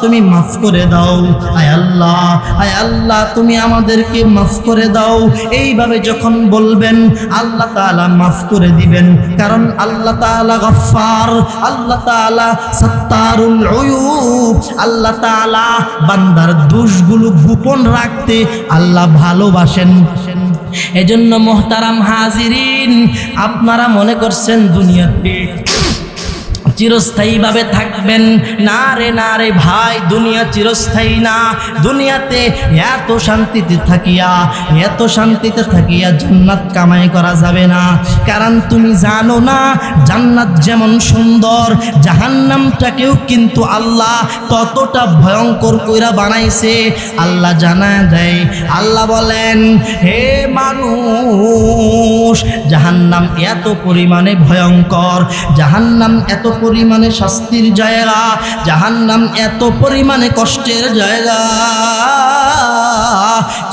তুমি মাফ করে দাও, আয় আল্লাহ, আয় আল্লাহ তুমি আমাদেরকে মাফ করে দাও। এইভাবে যখন বলবেন, আল্লাহ তাআলা মাফ করে দিবেন, কারণ আল্লাহ তাআলা গফফার, আল্লাহ তাআলা সাত্তারুল উয়ুব, আল্লাহ তাআলা বান্দার দোষগুলো গোপন রাখতে আল্লাহ ভালোবাসেন। এজন্য মোহতারাম হাজিরিন, আপনারা মনে করছেন দুনিয়াতে চিরস্থায়ীভাবে থাকবেন, না রে ভাই, দুনিয়া চিরস্থায়ী না। দুনিয়াতে এত শান্তিতে থাকিয়া জান্নাত কামাই করা যাবে না, কারণ তুমি জানো না জান্নাত যেমন সুন্দর, জাহান্নামটাকেও কিন্তু আল্লাহ ততটা ভয়ঙ্কর কইরা বানাইছে। আল্লাহ জানায় দেয়, আল্লাহ বলেন, হে মানুষ, জাহান্নাম এত পরিমাণে ভয়ঙ্কর, জাহান্নাম এত পরিমাণে শাস্তির জায়গা, জাহান্নাম এত পরিমাণে কষ্টের জায়গা,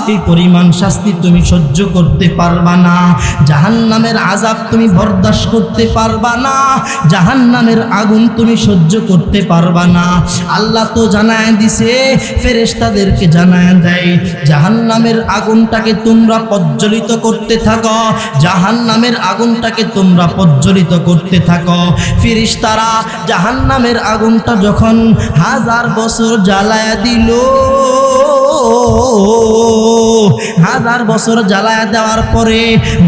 যে পরিমাণ শাস্তি তুমি সহ্য করতে পারবা না, জাহান্নামের আযাব তুমি বরদাস্ত করতে পারবা না, জাহান্নামের আগুন তুমি সহ্য করতে পারবা না। আল্লাহ তো জানায় দিছে, ফেরেশতাদেরকে জানায় দেয়, জাহান্নামের আগুনটাকে তোমরা প্রজ্বলিত করতে থাকো, জাহান্নামের আগুনটাকে তোমরা প্রজ্বলিত করতে থাকো। ফেরেশতারা জাহান্নামের আগুনটা যখন 1000 বছর জ্বালায়া দিল, 1000 বছর জ্বালায়া দেওয়ার পরে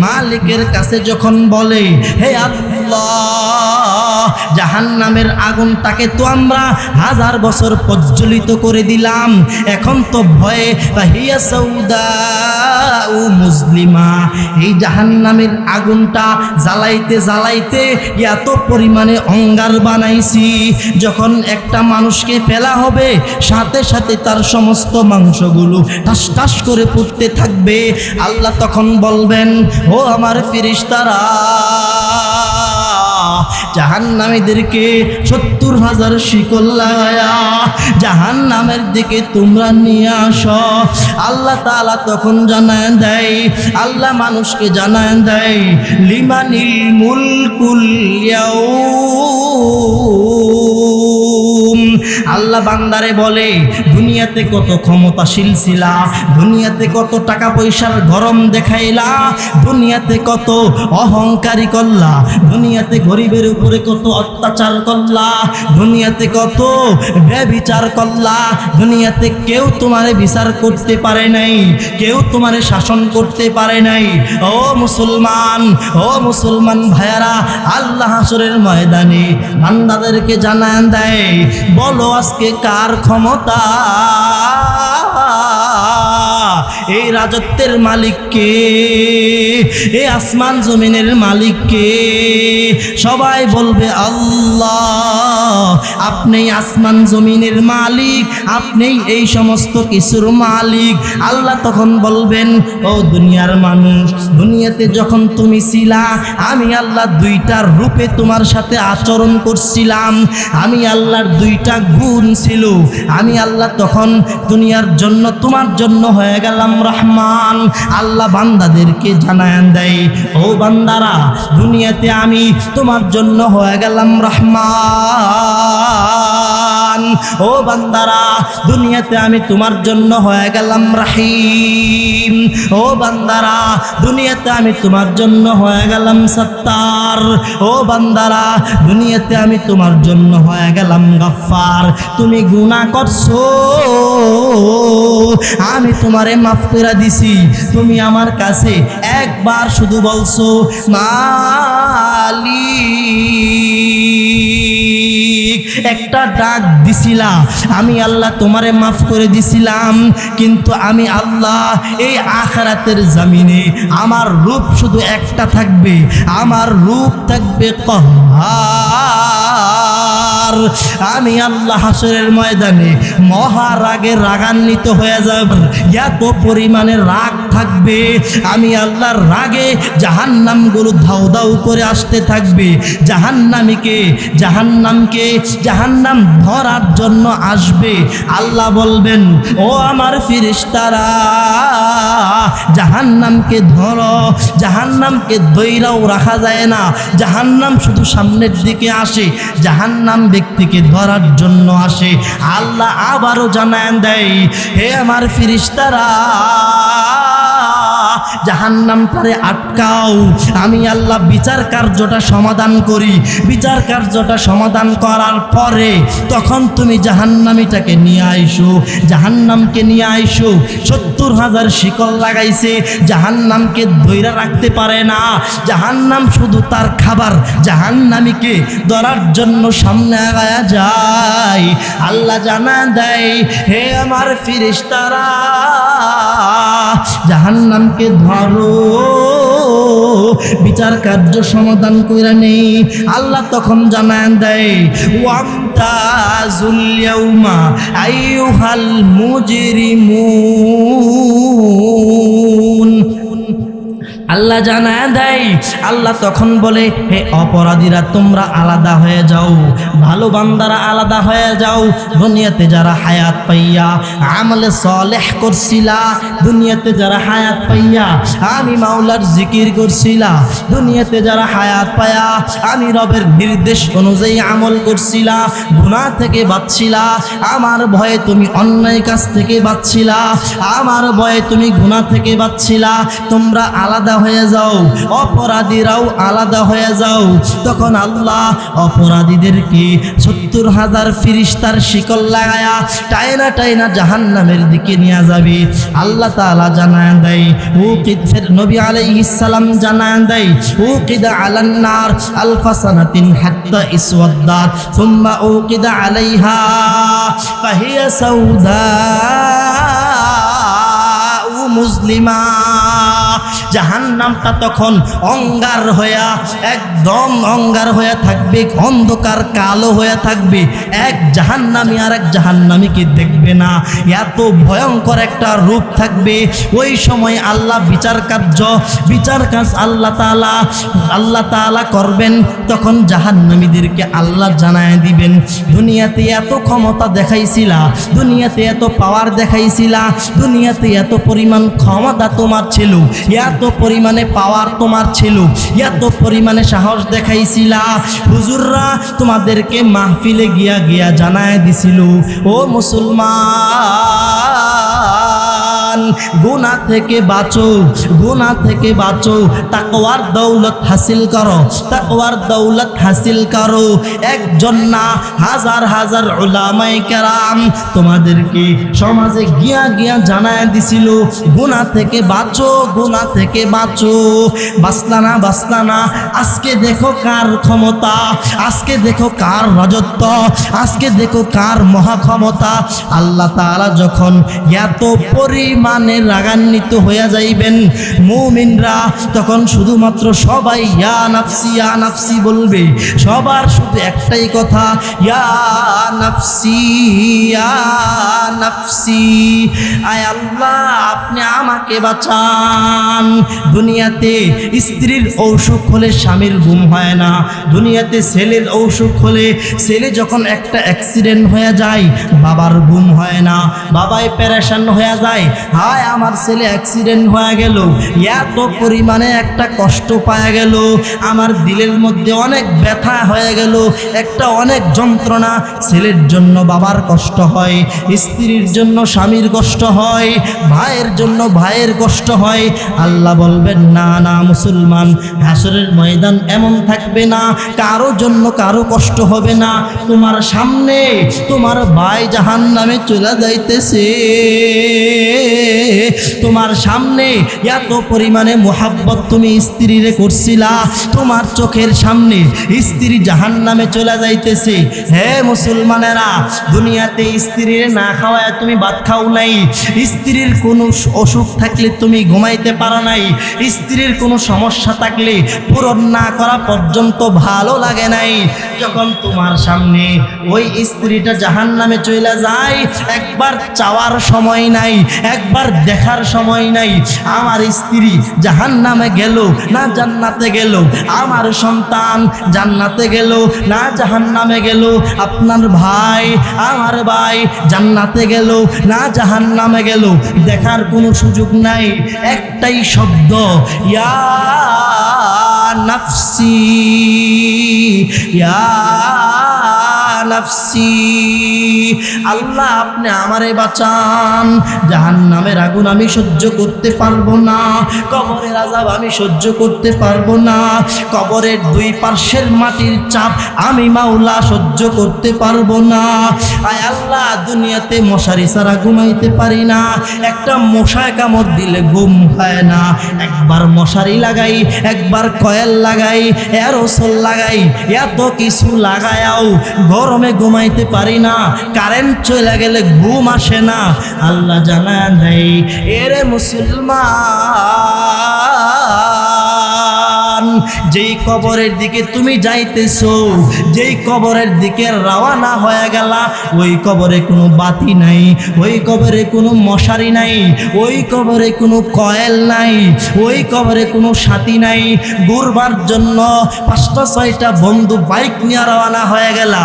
মালিকের কাছে যখন বলে, হে আল্লাহ, জাহান্নামের আগুনটাকে তো আমরা 1000 বছর প্রজ্বলিত করে দিলাম, এখন তো ভয়ে ফাহিয়া সাউদা ও মুসলিমা, এই জাহান্নামের আগুনটা জ্বালাইতে জ্বালাইতে এত পরিমাণে অঙ্গার বানাইছি, যখন একটা মানুষকে ফেলা হবে সাথে সাথে তার সমস্ত মাংসগুলো টাস টাস করে পড়তে থাকবে। আল্লাহ তখন বলবেন, ও আমার ফেরেশতারা, জাহান্নামীদেরকে 70,000 শিকল লাগায়া জাহান্নামের দিকে তোমরা নিয়ে আসো। আল্লাহ তাআলা তখন জানায় দেয়, আল্লাহ মানুষকে জানায় দেয়, লিমানিল মুলকুল ইয়াউম। আল্লাহ বান্দারে বলে, দুনিয়াতে কত ক্ষমতাশীল ছিলা, দুনিয়াতে কত টাকা পয়সার গরম দেখাইলা, দুনিয়াতে কত অহংকারী করলা, দুনিয়াতে গরিবের উপরে কত অত্যাচার করলা, দুনিয়াতে কত ব্যভিচার করলা, দুনিয়াতে কেউ তোমারে বিচার করতে পারে নাই, কেউ তোমারে শাসন করতে পারে নাই। ও মুসলমান, ও মুসলমান ভাইয়ারা, আল্লাহ হাসরের ময়দানে বান্দাদেরকে জানান দেয়, বলো আজকে কার ক্ষমতা, এই রাজত্বের মালিক কে, এই আসমান জমিনের মালিক কে? সবাই বলবে আল্লাহ, আপনি আসমান জমিনের মালিক, আপনি এই সমস্ত কিছুর মালিক। আল্লাহ তখন বলবেন, ও দুনিয়ার মানুষ, দুনিয়াতে যখন তুমি ছিলা আমি আল্লাহ 2টা রূপে তোমার সাথে আচরণ করছিলাম, আমি আল্লাহর 2টা গুণ ছিল, আমি আল্লাহ তখন দুনিয়ার জন্য তোমার জন্য হয়ে গেলাম রহমান। আল্লাহ বান্দাদেরকে জানায় দেয়, ও বান্দারা, দুনিয়াতে আমি তোমার জন্য হয়ে গেলাম রহমান, ও বান্দারা, দুনিয়াতে আমি তোমার জন্য হয়ে গেলাম রহিম, ও বান্দারা, দুনিয়াতে আমি তোমার জন্য হয়ে গেলাম সত্তার, ও বান্দারা, দুনিয়াতে আমি তোমার জন্য হয়ে গেলাম গফফার। তুমি গুনাহ করছো, আমি তোমারে মাফ করে দিছি, তুমি আমার কাছে একবার শুধু বলছো মালিক, একটা ডাক দিছিলা, আমি আল্লাহ তোমারে মাফ করে দিছিলাম। কিন্তু আমি আল্লাহ এই আখিরাতের জমিনে আমার রূপ শুধু একটা থাকবে, আমার রূপ থাকবে কাহ্হার। আমি আল্লাহ হাসরের ময়দানে মহারাগে রাগান্বিত হয়ে যাব, এত পরিমাণে রাগ থাকবে, আমি আল্লাহর রাগে জাহান্নামগুলো ধাউ ধাউ করে আসতে থাকবে, জাহান্নামকে জাহান্নাম ধরার জন্য আসবে। আল্লাহ বলবেন, ও আমার ফেরেশতারা, জাহান্নামকে ধরো, জাহান্নামকে ধইরাও রাখা যায় না, জাহান্নাম শুধু সামনের দিকে আসে, জাহান্নাম ব্যক্তিকে ধরার জন্য আসে। আল্লাহ আবারও জানায় দেয়, হে আমার ফেরেশতারা, জাহান্নামটারে আটকাও, আমি আল্লাহ বিচার কার্যটা সমাধান করি। বিচার কার্যটা সমাধান করার পরে তখন তুমি জাহান্নামীটাকে নিয়ে আইসো, জাহান্নামকে নিয়ে আইসো। 70,000 শিকল লাগাইছে, জাহান্নামকে ধইরা রাখতে পারে না, জাহান্নাম শুধু তার খাবার, জাহান্নামীকে ধরার জন্য সামনে আগায়া যায়। আল্লাহ জানা দেয়, হে আমার ফেরেশতারা, জাহান্নামকে ধরো, বিচার কার্য সমাধান কইরা নেই। আল্লাহ তখন জানায় দেয়, ওয়ামতাজুল ইয়াউমা আইয়ুহাল মুজরিমুন, আল্লাহ জানায় দেয়, আল্লাহ তখন বলে, হে অপরাধীরা তোমরা আলাদা হয়ে যাও, ভালো বান্দারা আলাদা হয়ে যাও। দুনিয়াতে যারা হায়াত পাইয়া আমলে সালেহ করছিলা, দুনিয়াতে যারা হায়াত পাইয়া আমি মাওলার জিকির করছিলা, দুনিয়াতে যারা হায়াত পায়া আমি রবের নির্দেশ অনুযায়ী আমল করছিলা, গুনাহ থেকে বাঁচছিলা, আমার ভয়ে তুমি অন্যায় কাজ থেকে বাঁচছিলা, আমার ভয়ে তুমি গুনাহ থেকে বাঁচছিলা, তোমরা আলাদা হয়ে যাও, অপরাধীরাও আলাদা হয়ে যাও। তখন আল্লাহ অপরাধীদেরকে 70,000 ফিরিস্তার শিকল লাগায়া টাইনা টাইনা জাহান্নামের দিকে নিয়ে যাবে। আল্লাহ তাআলা জানায় দেয়, উকিদ, ফের নবী আলাইহিস সালাম জানায় দেয়, উকিদা আলান নার আলফা সানাতিন হাত্তা ইসওয়াদ্দাত সুম্মা উকিদা আলাইহা ফাহিয়া সাউদা মুসলিমা। জাহান্নামটা তখন অঙ্গার হইয়া, একদম অঙ্গার হয়ে থাকবে, অন্ধকার কালো হয়ে থাকবে, এক জাহান্নামী আর এক জাহান্নামীকে দেখবে না, এত ভয়ঙ্কর একটা রূপ থাকবে। ওই সময় আল্লাহ বিচার কাজ আল্লাহ তাআলা করবেন। তখন জাহান্নামীদেরকে আল্লাহ জানায় দিবেন, দুনিয়াতে এত ক্ষমতা দেখাইছিলা, দুনিয়াতে এত পাওয়ার দেখাইছিলা, দুনিয়াতে এত পরিমাণ ক্ষমতা তোমার ছিল, এত পরিমাণে পাওয়ার তোমার ছিল, এত পরিমাণে সাহস দেখাইছিলা, হুজুররা তোমাদেরকে মাহফিলে গিয়া জানায় দিছিল, ও মুসলমান, গুনাহ থেকে বাঁচো, গুনাহ থেকে বাঁচো, তাকওয়ার দৌলত হাসিল করো, তাকওয়ার দৌলত হাসিল করো। একজন না, হাজার হাজার উলামায়ে কেরাম তোমাদেরকে সমাজে গিয়া জানায় দিছিল, গুনাহ থেকে বাঁচো, গুনাহ থেকে বাঁচো। বাঁচলা না। আজকে দেখো কার ক্ষমতা, আজকে দেখো কার রাজত্ব, আজকে দেখো কার মহাক্ষমতা। আল্লাহ তাআলা যখন এত পরিমাণে রাগান্বিত হয়ে যাইবেন মুমিনরা, তখন শুধুমাত্র সবাই ইয়া নাফসি ইয়া নাফসি বলবে, সবার শুধু একটাই কথা, ইয়া নাফসি ইয়া নাফসি, আয় আল্লাহ আপনি আমাকে বাঁচান। দুনিয়াতে স্ত্রীর অসুখ হলে স্বামীর ঘুম হয় না, দুনিয়াতে ছেলের অসুখ হলে, ছেলে যখন একটা অ্যাক্সিডেন্ট হয়ে যায় বাবার ঘুম হয় না, বাবাই পেরেশান হয়ে যায়, হায় আমার ছেলে অ্যাক্সিডেন্ট হয়ে গেল, এত পরিমাণে একটা কষ্ট পাওয়া গেল, আমার দিলের মধ্যে অনেক ব্যথা হয়ে গেল, একটা অনেক যন্ত্রণা। ছেলের জন্য বাবার কষ্ট হয়, স্ত্রীর জন্য স্বামীর কষ্ট হয়, ভাইয়ের জন্য ভাইয়ের কষ্ট হয়। আল্লাহ বলবেন, না না মুসলমান, হাসরের ময়দান এমন থাকবে না, কারো জন্য কারো কষ্ট হবে না। তোমার সামনে তোমার ভাই জাহান্নামে চলে যাইতেছে, তোমার সামনে এত পরিমাণে মোহাব্বত তুমি স্ত্রীরে করছিলা, তোমার চোখের সামনে স্ত্রী জাহান্নামে চলে যাইতেছে। হে মুসলমানেরা, দুনিয়াতে স্ত্রীরে না খাওয়ায় তুমি ভাত খাও নাই, স্ত্রীর কোনো অসুখ থাকলে তুমি ঘুমাইতে পারো নাই, স্ত্রীর কোনো সমস্যা থাকলে পূরণ না করা পর্যন্ত ভালো লাগে নাই। যখন তোমার সামনে ওই স্ত্রীটা জাহান্নামে চলে যায়, একবার চাওয়ার সময় নাই, একবার দেখার সময় নাই, আমার স্ত্রী জাহান্নামে গেল না জান্নাতে গেল, আমার সন্তান জান্নাতে গেল না জাহান্নামে গেল, আপনার ভাই আমার ভাই জান্নাতে গেল না জাহান্নামে গেল, দেখার কোনো সুযোগ নাই। একটাই শব্দ, ইয়া নাফসি ইয়া নাফসি, আল্লাহ আপনি আমারে বাঁচান, জাহান্নামের আগুন আমি সহ্য করতে পারবো না, কবরের আযাব আমি সহ্য করতে পারবো না, কবরের দুই পার্শ্বের মাটির চাপ আমি মাওলা সহ্য করতে পারবো না। আয় আল্লাহ, দুনিয়াতে মশারি ছাড়া ঘুমাইতে পারি না, একটা মশায় কামড় দিলে ঘুম হয় না, একবার মশারি লাগাই, একবার কয়েল লাগাই, এরোসল লাগাই, এত কিছু লাগায়াও গরমে ঘুমাইতে পারি না, কারেন্ট চলে গেলে ঘুম আসে না। আল্লাহ জানা দেয়, এরে মুসলমান, যেই কবরের দিকে তুমি যাইতেছো, যেই কবরের দিকে রওনা হয়ে গেলা, ওই কবরে কোনো বাতি নাই, ওই কবরে কোনো মশারি নাই, ওই কবরে কোনো কয়েল নাই, ওই কবরে কোনো সাথী নাই। ঘুরবার জন্য 5টা-6টা বন্ধু বাইক নিয়ে রওনা হয়ে গেলা।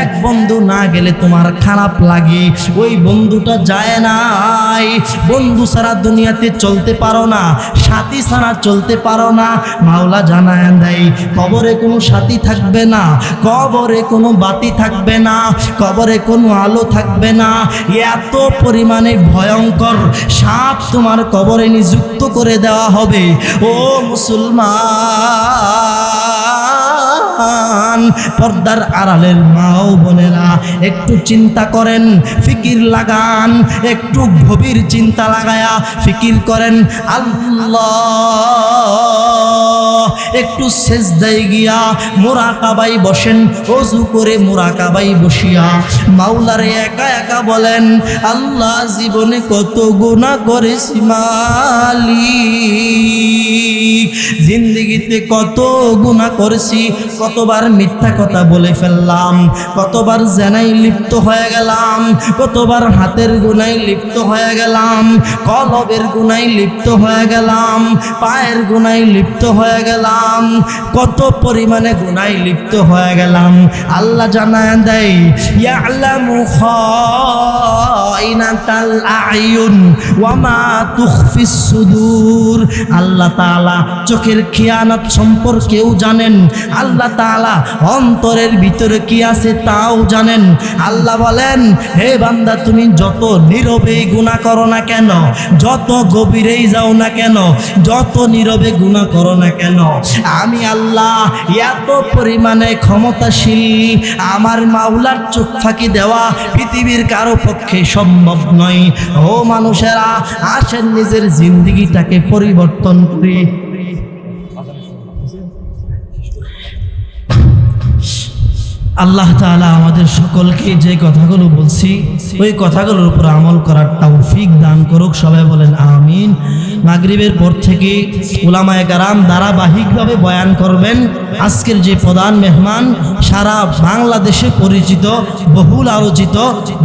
এক বন্ধু না গেলে তোমার খারাপ লাগে, ওই বন্ধুটা যায় নাই। বন্ধু ছাড়া দুনিয়াতে চলতে পারো না, সাথী ছাড়া চলতে পারো না। মাওলা জানায় দেয় কবরে কোনো সাথী থাকবে না, কবরে কোনো বাতি থাকবে না, কবরে কোনো আলো থাকবে না। এত পরিমাণে ভয়ঙ্কর সাপ তোমার কবরে নিযুক্ত করে দেওয়া হবে। ও মুসলমান, পর্দার আড়ালের মা ও বোনেরা, একটু চিন্তা করেন, ফিকির লাগান, একটু গভীর চিন্তা লাগায়া ফিকির করেন। আল্লাহ, একটু সেজদায় গিয়া মুরাকাবাই বসেন, ওযু করে মুরাকাবাই বসিয়া মাওলারে একা একা বলেন, আল্লাহ জীবনে কত গুনাহ করেছি মালিক, জিন্দেগিতে কত গুনাহ করেছি, কতবার মিথ্যা কথা বলে ফেললাম, কতবার জেনায় লিপ্ত হয়ে গেলাম, কতবার হাতের গুনায় লিপ্ত হয়ে গেলাম, কলবের গুনায় লিপ্ত হয়ে গেলাম, পায়ের গুনায় লিপ্ত হয়ে গেলাম, কত পরিমাণে গুনায় লিপ্ত হয়ে গেলাম। আল্লাহ জানায় দেয়, ইয়ালামু খাইনাতাল আয়ুন ওয়া মা তুখফিস সুদূর। আল্লাহ তাআলা চোখের খেয়ানত সম্পর্কেও জানেন, আল্লাহ তাআলা অন্তরের ভিতরে কি আছে তাও জানেন। আল্লাহ বলেন, হে বান্দা, তুমি যত নীরবেই গুনাহ করো না কেন, যত গভীরেই যাও না কেন, যত নীরবে গুনাহ করো না কেন, আমি আল্লাহ এত পরিমাণে ক্ষমতাশীল, আমার মাওলার চোখ ফাঁকি দেওয়া পৃথিবীর কারো পক্ষে সম্ভব নয়। ও মানুষেরা, আসেন নিজের জিন্দেগিটাকে পরিবর্তন করি। আল্লাহ তাআলা আমাদের সকলকে যে কথাগুলো বলছি ওই কথাগুলোর উপর আমল করার তৌফিক দান করুক। সবাই বলেন আমিন। মাগরিবের পর থেকে উলামায়ে কেরাম ধারাবাহিকভাবে বয়ান করবেন। আজকের যে প্রধান মেহমান, সারা বাংলাদেশে পরিচিত, বহুল আলোচিত,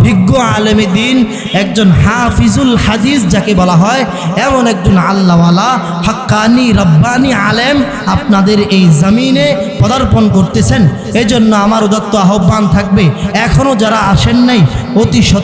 বিজ্ঞ আলেমে দ্বীন, একজন হাফিজুল হাদিস যাকে বলা হয়, এমন একজন আল্লাহওয়ালা হাক্কানি রব্বানি আলেম আপনাদের এই জমিনে পদার্পণ করতেছেন। এজন্য আমার উদাত্ত আহ্বান থাকবে, এখনো যারা আসেন নাই অতি